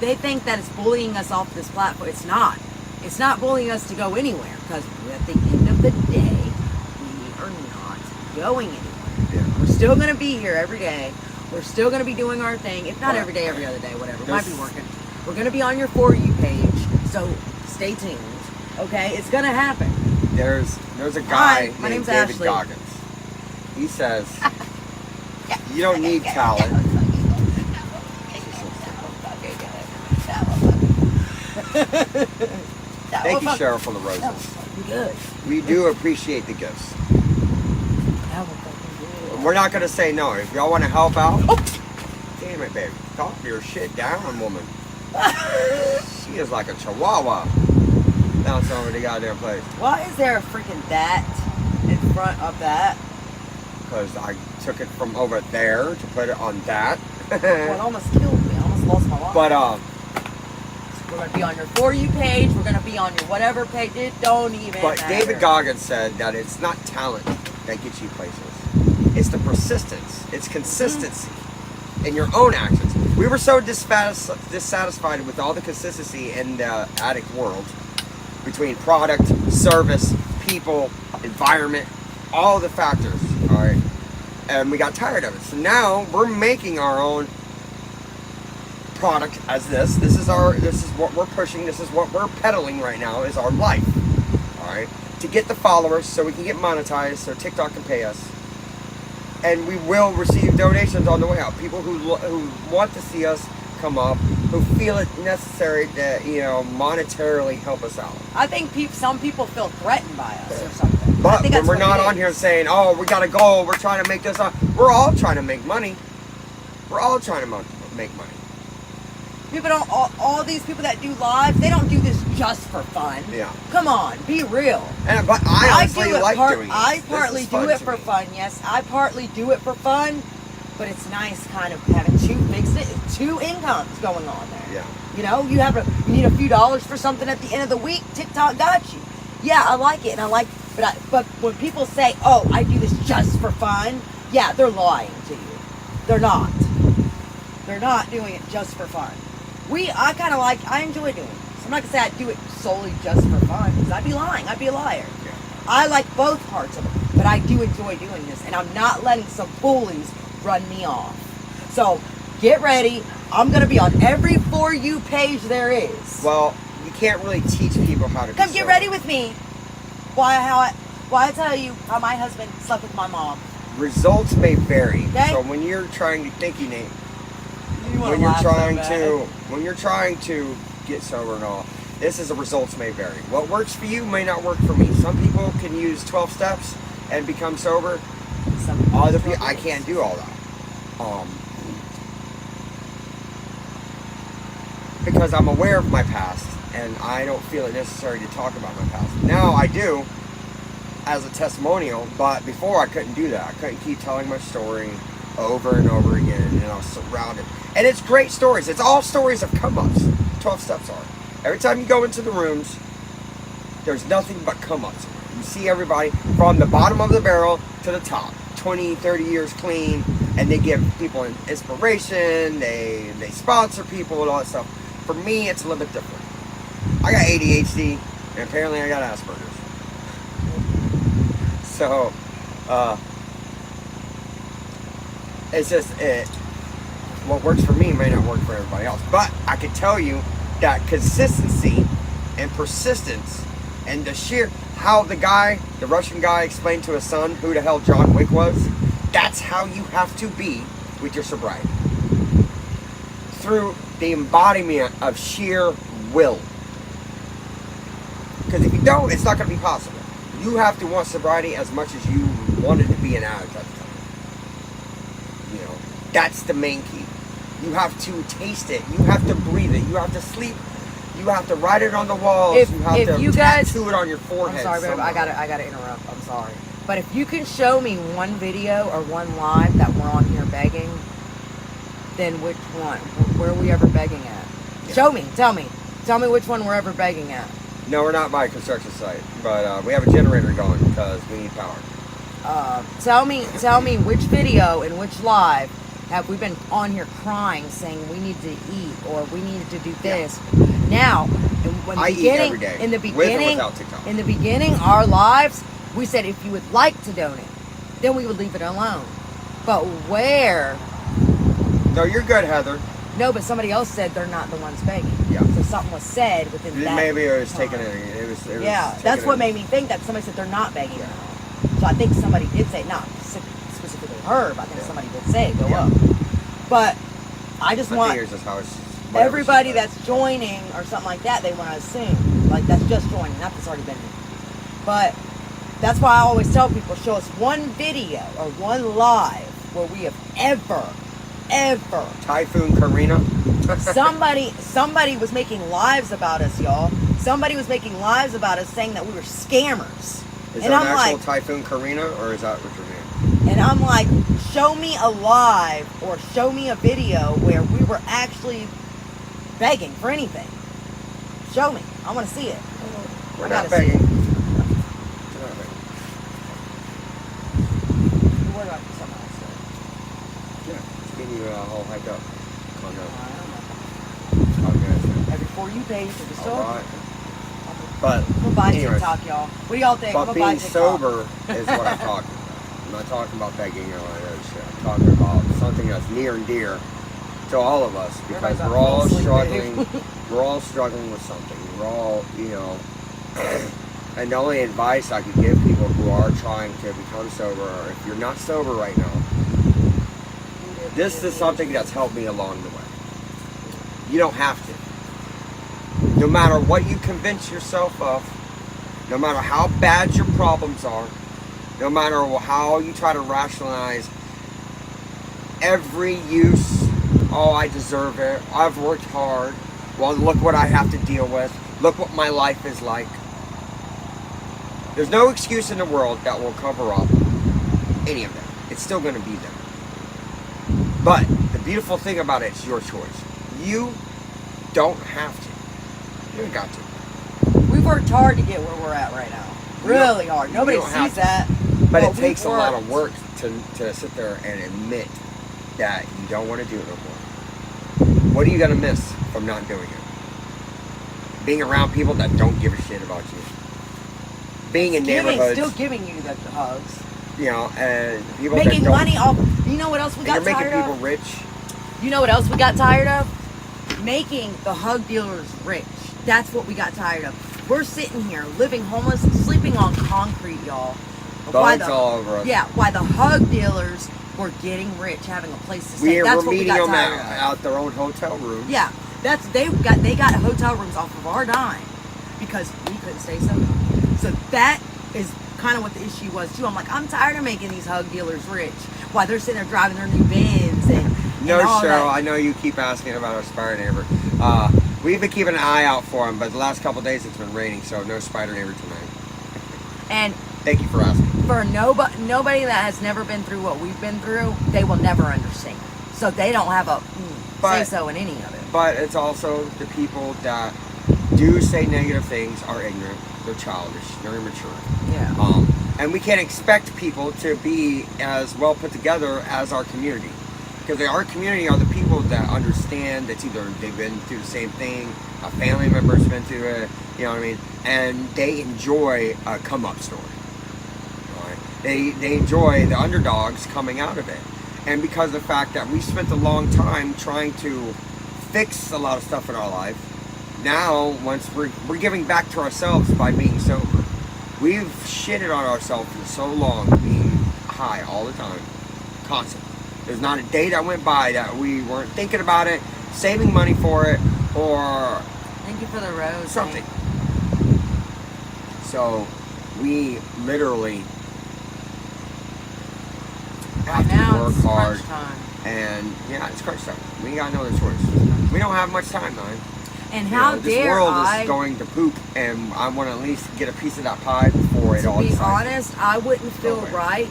They think that it's bullying us off this platform. It's not. It's not bullying us to go anywhere because at the end of the day, we are not going anywhere. Yeah. We're still going to be here every day. We're still going to be doing our thing. If not every day, every other day, whatever. It might be working. We're going to be on your For You page, so stay tuned. Okay? It's going to happen. There's a guy my named name's David Ashley. Goggins. He says, you don't need talent. Thank you, Cheryl, for the roses. Good. We do appreciate the gifts. We're not going to say no. If y'all want to help out, damn it, baby. Talk your shit down, woman. She is like a chihuahua. Now it's over the goddamn place. Why is there a freaking that in front of that? Because I took it from over there to put it on that. Well, it almost killed me. I almost lost my life. But, we're going to be on your For You page. We're going to be on your whatever page. It don't even But matter. David Goggins said that it's not talent that gets you places. It's the persistence. It's consistency in your own actions. We were so dissatisfied with all the consistency in the addict world between product, service, people, environment, all the factors, all right? And we got tired of it. So now we're making our own product as this is what we're pushing, this is what we're peddling right now, is our life, all right, to get the followers so we can get monetized so TikTok can pay us, and we will receive donations on the way out. People who want to see us come up, who feel it necessary to, you know, monetarily help us out. I think some people feel threatened by us or something. But when we're not on here saying, oh, we got a goal, we're trying to make this up, we're all trying to make money. We're all trying to make money. People don't, all these people that do live, they don't do this just for fun. Yeah. Come on, be real. But I honestly like doing it. I partly do it for fun, yes. I partly do it for fun, but it's nice kind of having two incomes going on there. Yeah. You know, you need a few dollars for something at the end of the week, TikTok got you. Yeah, I like it, and but when people say, oh, I do this just for fun, yeah, they're lying to you. They're not. They're not doing it just for fun. I enjoy doing this. I'm not going to say I do it solely just for fun, because I'd be lying. I'd be a liar. Yeah. I like both parts of it, but I do enjoy doing this, and I'm not letting some bullies run me off. So, get ready. I'm going to be on every For You page there is. Well, you can't really teach people how to Come get ready with me. Why I tell you how my husband slept with my mom. Results may vary. Okay. So when you're trying to think, Nate, When you're trying to get sober and all, this is a results may vary. What works for you may not work for me. Some people can use 12 steps and become sober. Other people, I can't do all that. Because I'm aware of my past and I don't feel it necessary to talk about my past. Now I do as a testimonial, but before I couldn't do that. I couldn't keep telling my story over and over again, and I was surrounded. And it's great stories. It's all stories of come-ups. 12 steps are. Every time you go into the rooms, there's nothing but come-ups. You see everybody from the bottom of the barrel to the top, 20, 30 years clean, and they give people inspiration, they sponsor people and all that stuff. For me, it's a little bit different. I got ADHD, and apparently I got Asperger's. So, it's just, what works for me may not work for everybody else. But I can tell you that consistency and persistence and the sheer, how the Russian guy explained to his son who the hell John Wick was, that's how you have to be with your sobriety. Through the embodiment of sheer will. Because if you don't, it's not going to be possible. You have to want sobriety as much as you want it to be an addict at the time. You know, that's the main key. You have to taste it. You have to breathe it. You have to sleep. You have to write it on the walls. You have to tattoo it on your forehead. I'm sorry, babe. I gotta interrupt. I'm sorry. But if you can show me one video or one live that we're on here begging, then which one? Where are we ever begging at? Yeah. Show me. Tell me which one we're ever begging at. No, we're not by a construction site, but we have a generator going because we need power. Tell me which video and which live have we been on here crying, saying we need to eat or we need to do this. Yeah. Now, I eat every day, in the with beginning, or without TikTok. In the beginning, our lives, we said if you would like to donate, then we would leave it alone. But where? No, you're good, Heather. No, but somebody else said they're not the ones begging. Yeah. So something was said within that. Maybe it was taken in. It was that's what made me think that somebody said they're not begging. Yeah. So I think somebody did say, not specifically her, but I think somebody did say go up. But I just want everybody that's joining or something like that, they want to assume. Like that's just joining, not that's already been in. But that's why I always tell people, show us one video or one live where we have ever Typhoon Karina. somebody was making lives about us, y'all. Somebody was making lives about us saying that we were scammers. Is that an actual Typhoon Karina, or is that what you're mean? And I'm like, show me a live or show me a video where we were actually begging for anything. Show me. I want to see it. We're not begging. You all hyped up. Calm down. And before you pay for the sober. Right. But we'll buy TikTok, y'all. What do y'all think? But being sober is what I'm talking about. I'm not talking about begging or any other shit. I'm talking about something that's near and dear to all of us because we're all struggling. We're all struggling with something. We're all, and the only advice I could give people who are trying to become sober, or if you're not sober right now, this is something that's helped me along the way. You don't have to. No matter what you convince yourself of, no matter how bad your problems are, no matter how you try to rationalize every use, oh, I deserve it, I've worked hard, well, look what I have to deal with, look what my life is like. There's no excuse in the world that will cover up any of that. It's still going to be there. But the beautiful thing about it is your choice. You don't have to. You ain't got to. We've worked hard to get where we're at right now. Really hard. Nobody sees that. But it takes a lot of work to sit there and admit that you don't want to do it no more. What are you going to miss from not doing it? Being around people that don't give a shit about you. Being in neighborhoods. Still giving you the hugs. And people making money off. You know what else we got tired of? You're making people rich. You know what else we got tired of? Making the hug dealers rich. That's what we got tired of. We're sitting here living homeless, sleeping on concrete, y'all. Bones all over us. Yeah, why the hug dealers were getting rich, having a place to stay. That's what we got tired of. Out their own hotel rooms. Yeah, they got hotel rooms off of our dime because we couldn't stay sober. So that is kind of what the issue was too. I'm like, I'm tired of making these hug dealers rich. Why they're sitting there driving their new Benz and all Cheryl, that. I know you keep asking about our spider neighbor. We've been keeping an eye out for him, but the last couple of days it's been raining, so no spider neighbor tonight. And thank you for asking. For nobody that has never been through what we've been through, they will never understand. So they don't have a say-so in any of it. But it's also the people that do say negative things are ignorant. They're childish. They're immature. Yeah. And we can't expect people to be as well put together as our community. Because our community are the people that understand, that's either they've been through the same thing, a family member's been through it, you know what I mean? And they enjoy a come-up story. Right? They enjoy the underdogs coming out of it. And because of the fact that we spent a long time trying to fix a lot of stuff in our life, now once we're giving back to ourselves by being sober. We've shitted on ourselves for so long, being high all the time, constantly. There's not a day that went by that we weren't thinking about it, saving money for it, or Thank you for the rose. something. So we literally Right have now to work it's hard. crunch time. And yeah, it's crunch time. We got no other choice. We don't have much time, man. And You how know, this dare world I? is going to poop, and I want to at least get a piece of that pie before it all To be decides. honest, I wouldn't feel away. right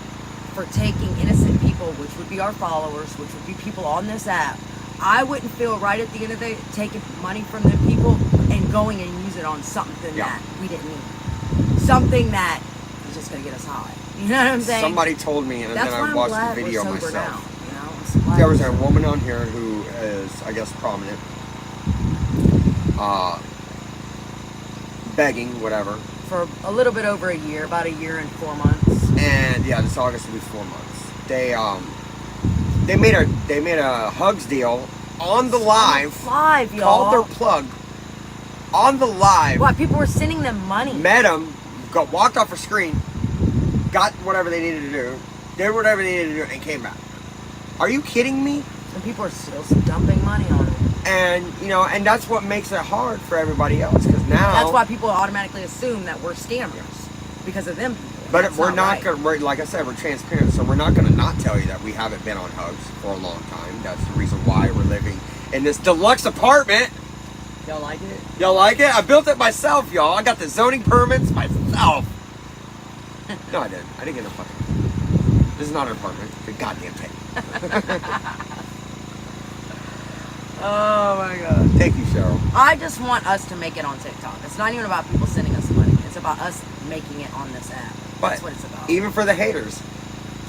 for taking innocent people, which would be our followers, which would be people on this app. I wouldn't feel right at the end of the day taking money from them people and going and use it on something Yeah. that we didn't need. Something that is just going to get us high. You know what I'm saying? Somebody told me, and That's then why I I'm watched glad the video we're sober myself. now. You know? I'm glad There was we're a sober. woman on here who is, I guess, prominent, begging, whatever. For a little bit over a year, about a year and 4 months. And yeah, this August will be 4 months. They made a hugs deal on the live. Live, y'all. Called their plug on the live. What? People were sending them money. Met them, walked off a screen, got whatever they needed to do, did whatever they needed to do, and came back. Are you kidding me? And people are still dumping money on it. And and that's what makes it hard for everybody else, because now That's why people automatically assume that we're scammers because of them people. But That's we're not right. gonna, like I said, we're transparent, so we're not gonna not tell you that we haven't been on hugs for a long time. That's the reason why we're living in this deluxe apartment. Y'all like it? Y'all like it? I built it myself, y'all. I got the zoning permits myself. No, I didn't. I didn't get an apartment. This is not an apartment. It's a goddamn thing. Oh my god. Thank you, Cheryl. I just want us to make it on TikTok. It's not even about people sending us money. It's about us making it on this app. That's But what it's about. even for the haters,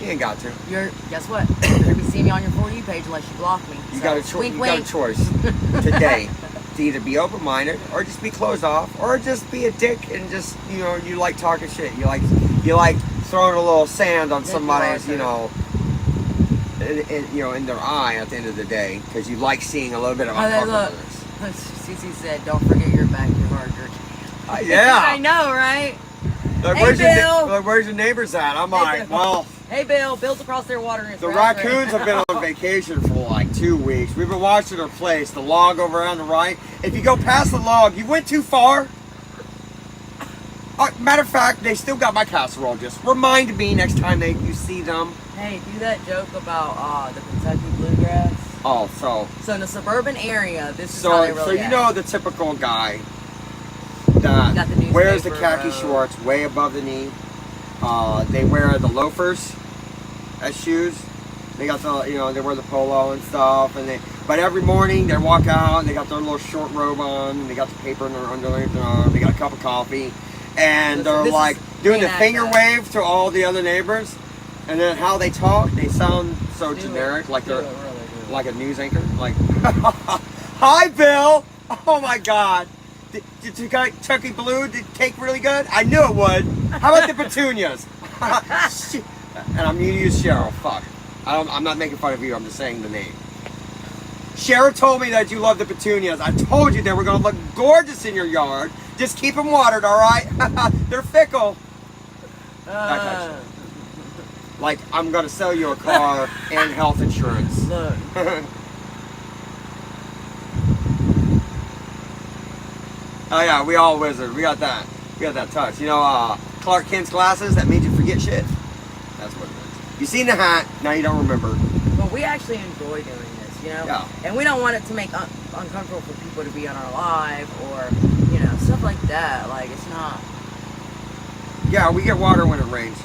you ain't got to. Guess what? You're gonna be seeing me on your For You page unless you block me. You So, got a choice. wink, You got a wink. choice today to either be open-minded or just be closed off, or just be a dick and just you like talking shit. You like throwing a little sand on Thank you, somebody's Arthur. in their eye at the end of the day, because you like seeing a little bit of Oh, then look. uncomfortableness. Cece said, "Don't forget your backyard." Yeah. I know, right? Like, Hey, where's Bill. where's your neighbors at? I'm like, Bill. well, Hey, Bill. Bill's across there watering his the raspberry. raccoons have been on vacation for like 2 weeks. We've been watching their place. The log over on the right. If you go past the log, you went too far. Matter of fact, they still got my casserole. Just remind me next time you see them. Hey, do that joke about the Kentucky bluegrass. Oh, So in the suburban area, this is how they so really you act. know the typical guy Got that the wears the newspaper, khaki shorts way above the knee. They wear the loafers as shoes. They got they wear the polo and stuff, but every morning they walk out and they got their little short robe on, and they got the paper underneath their arm, they got a cup of coffee, and Listen, they're this like is doing the reenact finger that. wave to all the other neighbors, and then how they talk, they sound so generic, like they're like a news anchor, like, "Hi, Bill. Oh my God. Did Kentucky Blue take really good? I knew it would. How about the petunias?" Shit. And I'm going to use Cheryl. Fuck. I'm not making fun of you. I'm just saying the name. Cheryl told me that you love the petunias. I told you they were going to look gorgeous in your yard. Just keep them watered, all right? They're fickle. That kind of shit. Like, I'm going to sell you a car and health insurance. Look. Oh yeah, we all wizard. We got that. We got that touch. Clark Kent's glasses that made you forget shit. That's what it is. You seen the hat, now you don't remember. But we actually enjoy doing this, Yeah. And we don't want it to make uncomfortable for people to be on our live or, stuff like that. Like, it's not. Yeah, we get water when it rains.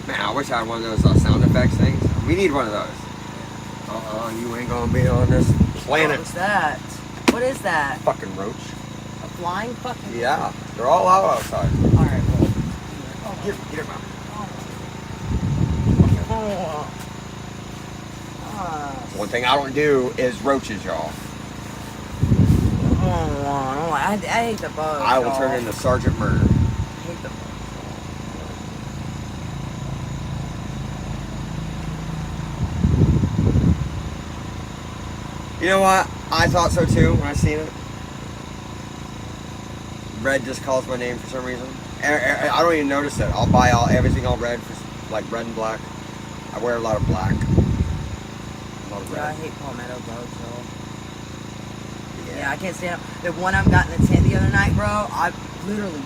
Man, I wish I had one of those sound effects things. We need one of those. You ain't gonna be on this planet. What was that? What is that? Fucking roach. A flying fucking. Yeah, they're all out outside. All right. Well. Get him out. One thing I don't do is roaches, y'all. I hate the bugs. I will turn into Sergeant Murder. I hate the bugs. You know what? I thought so too when I seen it. Red just calls my name for some reason. I don't even notice it. I'll buy everything all red, for, like red and black. I wear a lot of black. A lot of red. Yeah, I hate palmetto bugs, though. Yeah, I can't stand them. The one I've got in the tent the other night, bro, I literally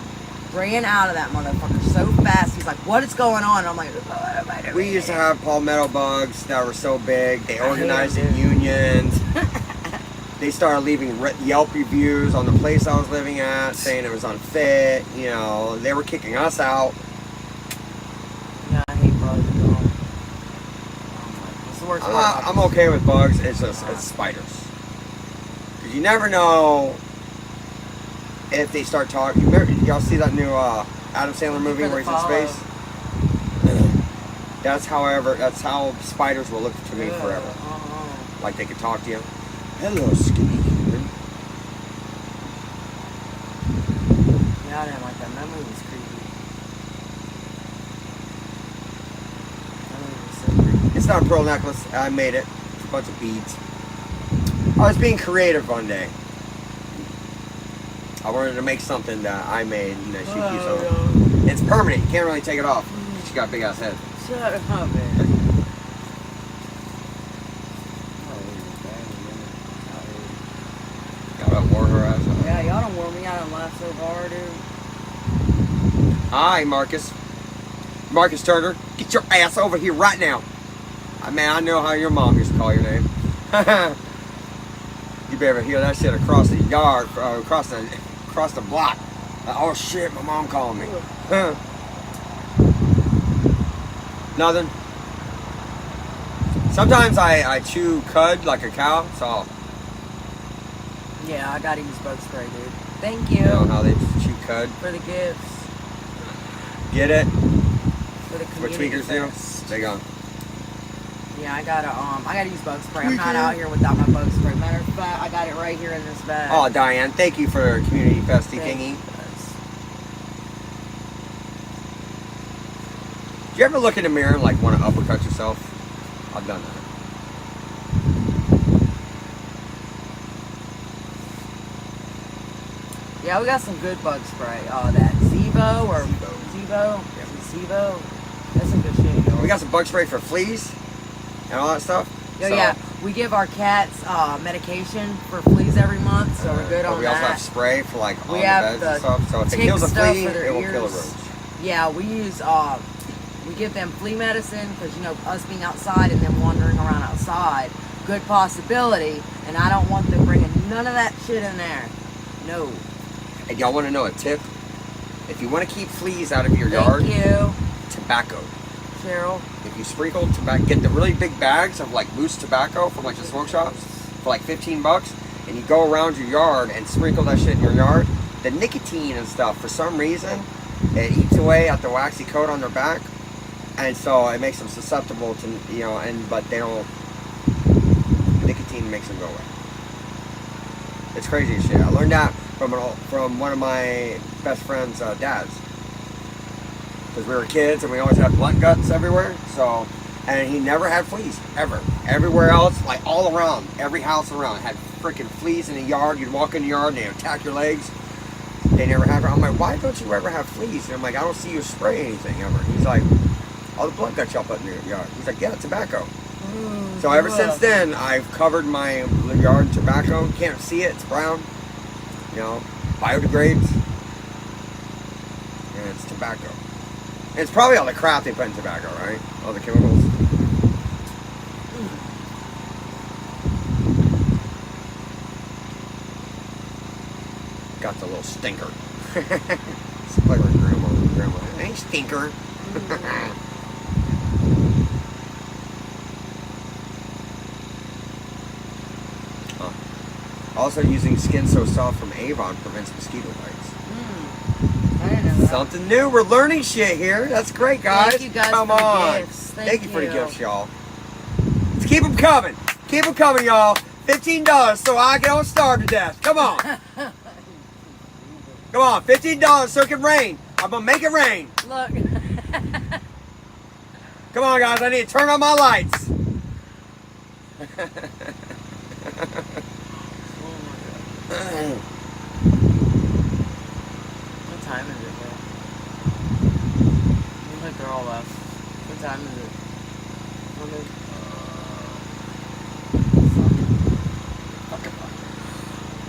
ran out of that motherfucker so fast. He's like, what is going on? And I'm like, what am I doing? We used to have palmetto bugs that were so big. They organized hate in unions. They started leaving Yelp reviews on the place I was living at, saying it was unfit. You know, they were kicking us out. Yeah, I hate bugs, though. It's the worst part. I'm okay with bugs. It's just it's spiders. Because you never know if they start talking. Y'all see that new Adam Sandler movie where he's in space? That's how spiders will look to me forever. Like they could talk to you. Hello, skinny human. Yeah, I didn't like that. That movie was creepy. That movie was so creepy. It's not a pearl necklace. I made it. It's a bunch of beads. I was being creative one day. I wanted to make something that I made and that she keeps on. It's permanent. You can't really take it off. She got a big ass head. Shut up, man. Y'all wore her ass out. Yeah, y'all don't wear me out and laugh so hard, dude. Hi, Marcus. Marcus Turner, get your ass over here right now. Man, I know how your mom used to call your name. You better hear that shit across the yard, across the block. Oh shit, my mom calling me. Nothing. Sometimes I chew cud like a cow, so Yeah, I gotta use bug spray, dude. Thank you. you know how they chew cud. For the gifts. Get it? For the What community tweakers do? fest. They go. Yeah, I gotta use bug spray. I'm not out here without my bug spray. Matter of fact, I got it right here in this bag. Oh, Diane, thank you for community festy Thank thingy. you. Do you ever look in the mirror and like want to uppercut yourself? I've done that. Yeah, we got some good bug spray. That Zevo or Zevo. Yep. Zevo. That's some good shit, yo. We got some bug spray for fleas and all that stuff. Yo, So, yeah, we give our cats medication for fleas every month, so we're good but on we that. also have spray for like on We the have beds and the stuff. So if it tick kills a stuff flea, for their it will kill a ears. roach. Yeah, we use we give them flea medicine because you know us being outside and them wandering around outside, good possibility. And I don't want them bringing none of that shit in there. No. And y'all want to know a tip? If you want to keep fleas out of your yard, Thank you, tobacco. Cheryl. If you sprinkle tobacco, get the really big bags of like loose tobacco from like the smoke shops for like $15, and you go around your yard and sprinkle that shit in your yard. The nicotine and stuff, for some reason, it eats away at the waxy coat on their back, and so it makes them susceptible to but they don't. Nicotine makes them go away. It's crazy as shit. I learned that from one of my best friend's dads. Because we were kids and we always had blunt guts everywhere. So, and he never had fleas ever. Everywhere else, like all around, every house around had freaking fleas in the yard. You'd walk in the yard and they'd attack your legs. They never have. I'm like, why don't you ever have fleas? And I'm like, I don't see you spray anything ever. He's like, all the blunt guts y'all put in your yard. He's like, yeah, tobacco. So ever since then, I've covered my yard in tobacco. You can't see it. It's brown. Biodegrades. And it's tobacco. And it's probably all the crap they put in tobacco, right? All the chemicals. Got the little stinker. It's like our grandma. Hey, stinker. Also, using Skin So Soft from Avon prevents mosquito bites. I didn't know that. Something new. We're learning shit here. That's great, guys. Thank you guys Come for the on. gifts. Thank you for the gifts, y'all. Let's keep them coming. Keep them coming, y'all. $15 so I don't starve to death. Come on. Come on. $15 so it can rain. I'm going to make it rain. Look. Come on, guys. I need to turn on my lights. What time is it, bro? I think they're all left. What time is it?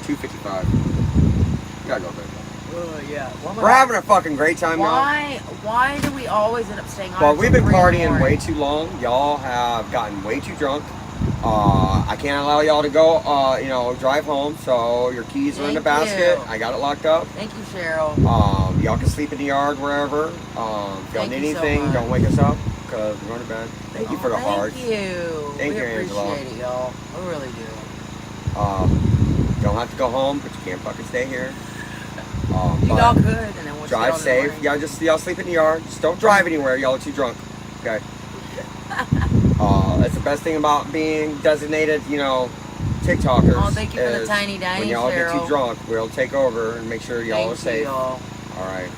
2:55. You gotta go there. Oh, yeah. We're having a fucking great time, y'all. Why do we always end up staying on? Well, we've been until 3 in the partying morning? way too long. Y'all have gotten way too drunk. I can't allow y'all to go, drive home. So your keys are in the Thank basket. you. I got it locked up. Thank you, Cheryl. Y'all can sleep in the yard wherever. If y'all Thank need you so anything, much. don't wake us up because we're going to bed. Thank you for the hearts. Thank you. Thank we you, Angela. appreciate it, y'all. We really do. Don't have to go home, but you can't fucking stay here. Y'all could, and then once Drive you safe. Y'all sleep in the yard. Just don't drive anywhere. Y'all are too drunk. Okay. That's the best thing about being designated, TikTokers. Oh, thank you for the is tiny dining, when y'all get Cheryl. too drunk, we'll take over and make sure y'all are Thank safe. you, y'all. All right.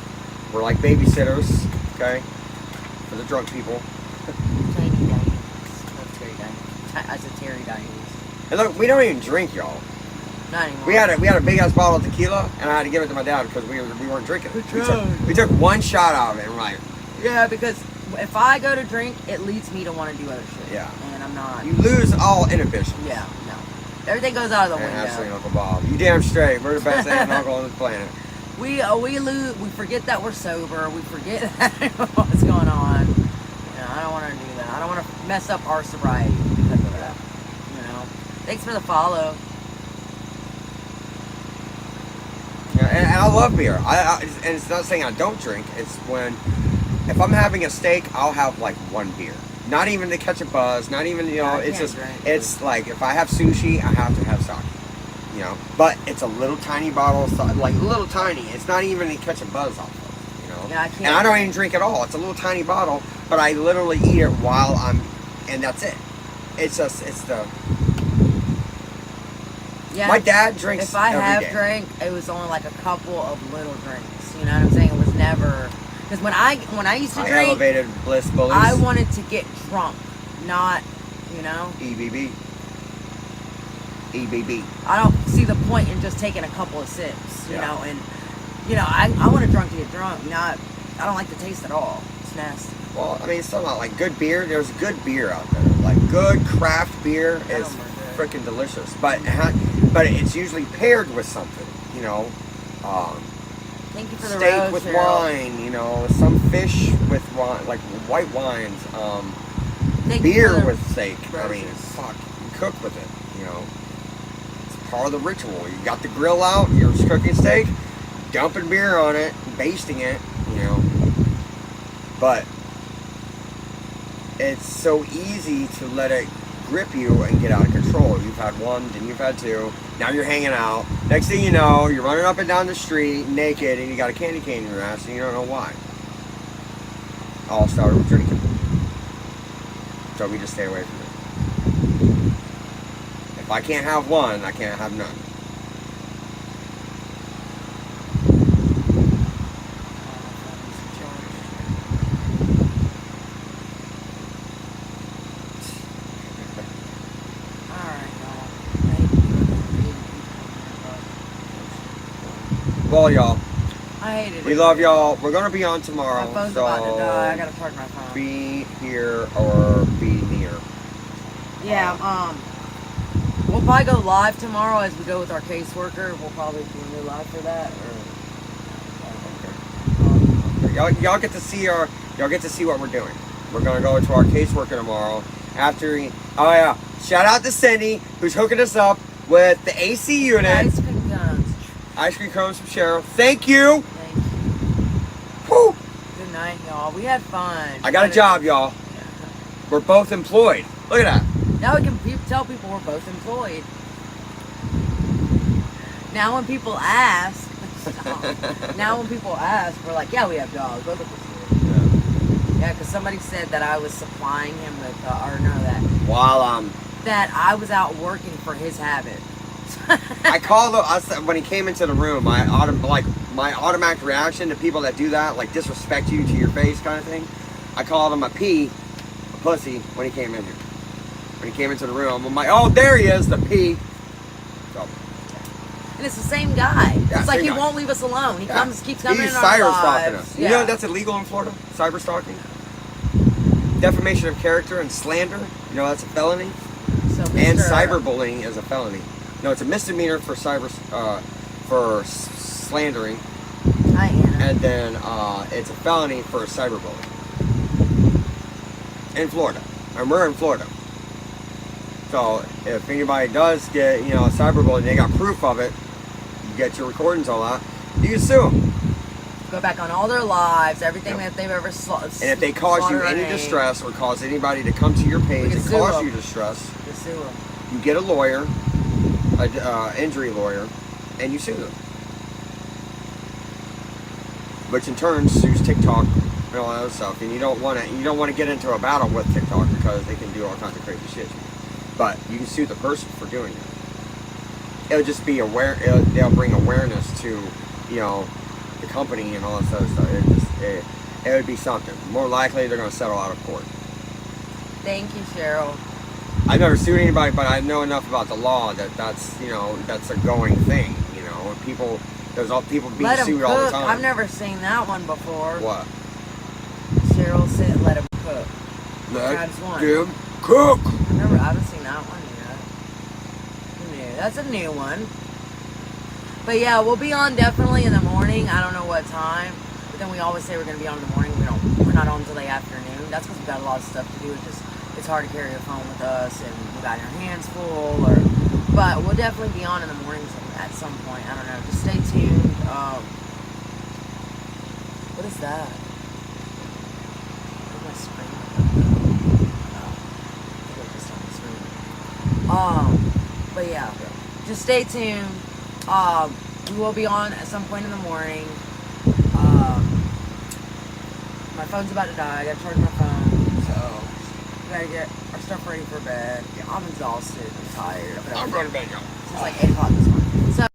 We're like babysitters, okay, for the drunk people. Tiny dinings. That's Terry dinings. I said Terry dinings. And look, we don't even drink, y'all. Not anymore. We had a big ass bottle of tequila, and I had to give it to my dad because we weren't drinking. We took one shot out of it, and we're like, Yeah, because if I go to drink, it leads me to want to do other shit. Yeah. And I'm not. you lose all inhibition. Yeah, no. Everything goes out of the And Ashley and window. Uncle Bob, you damn straight. We're the best aunt and uncle on the planet. We lose. We forget that we're sober. We forget what's going on. I don't want to do that. I don't want to mess up our sobriety because of that. Thanks for the follow. Yeah, and I love beer. And it's not saying I don't drink. It's if I'm having a steak, I'll have like one beer. Not even to catch a buzz. Not even I it's can't just drink. it's like if I have sushi, I have to have sake. But it's a little tiny bottle, like little tiny. It's not even to catch a buzz off of. Yeah, I can't. And I don't even drink at all. It's a little tiny bottle, but I literally eat it while and that's it. It's the. Yeah, My dad drinks If I every have day. drank, it was only like a couple of little drinks. You know what I'm saying? It was never because when I used to I drink, elevated bliss bullies. I wanted to get drunk, not EBB. I don't see the point in just taking a couple of sips. Yeah. I want to drunk to get drunk. I don't like the taste at all. It's nasty. Well, I mean, it's talking about like good beer. There's good beer out there. Like good craft beer is Oh my God. freaking delicious. But it's usually paired with something. Thank you for the Steak rose, with Cheryl. wine. Some fish with wine, like white wines. Thank you Beer for the with steak. I mean, roses. fuck, you cook with it. It's part of the ritual. You got the grill out. You're cooking steak, dumping beer on it, basting it. But it's so easy to let it grip you and get out of control. You've had one, then you've had two. Now you're hanging out. Next thing you know, you're running up and down the street naked, and you got a candy cane in your ass, and you don't know why. All started with drinking. So we just stay away from it. If I can't have one, I can't have none. Well, y'all, I hated it. we love y'all. We're gonna be on tomorrow, My phone's so about to die. I gotta charge my phone. be here or be near. Yeah, we'll probably go live tomorrow as we go with our caseworker. We'll probably do live for that. Y'all get to see what we're doing. We're gonna go to our caseworker tomorrow shout out to Cindy who's hooking us up with the AC unit. Ice cream cones. Ice cream cones from Cheryl. Thank you. Thank you. Whew. Good night, y'all. We had fun. I got a job, y'all. We're both employed. Look at that. Now we can tell people we're both employed. Now when people ask, now when people ask, we're like, yeah, we have dogs. Look at this. Yeah, because somebody said that I was supplying him with, While that I was out working for his habit. I called when he came into the room. My automatic reaction to people that do that, like disrespect you to your face, kind of thing. I called him a pussy when he came in here. When he came into the room, I'm like, oh, there he is, the P. So, And it's the same guy. Yeah, It's like same he guy. won't leave us alone. He keeps coming He's in our cyber stalking lives. us. You know that's illegal in Florida? Cyber stalking? Defamation of character and slander. You know that's a felony. So And Mr. cyberbullying is a felony. No, it's a misdemeanor for slandering, Hi, Anna. and then it's a felony for cyberbullying in Florida. And we're in Florida. So if anybody does get cyberbullying, they got proof of it. You get your recordings, all that. You can sue them. Go back on all their lives, everything Yep. that they've ever And if they cause you any distress or cause anybody to come to your page and sue cause them. you distress, You sue them. you get a lawyer, an injury lawyer, and you sue them. Which in turn sues TikTok and all that other stuff. And you don't want to get into a battle with TikTok because they can do all kinds of crazy shit. But you can sue the person for doing it. It'll just be they'll bring awareness to the company and all that other stuff. It would be something. More likely they're going to settle out of court. Thank you, Cheryl. I've never sued anybody, but I know enough about the law that's a going thing. There's people being Let him sued cook. all the time. I've never seen that one before. What? Cheryl said, "Let him cook." Let Times one. him cook. I haven't seen that one yet. That's a new one. But yeah, we'll be on definitely in the morning. I don't know what time, but then we always say we're going to be on in the morning. We're not on until the afternoon. That's because we've got a lot of stuff to do. It's hard to carry a phone with us, and we got our hands full. But we'll definitely be on in the mornings at some point. I don't know. Just stay tuned. What is that? Where's my screen? Oh, I think it was just on the screen. But yeah, just stay tuned. We will be on at some point in the morning. My phone's about to die. I gotta charge my phone, so we gotta get our stuff ready for bed. I'm exhausted. I'm tired. I'm going to bed, y'all. It's like 8 o'clock this morning. So.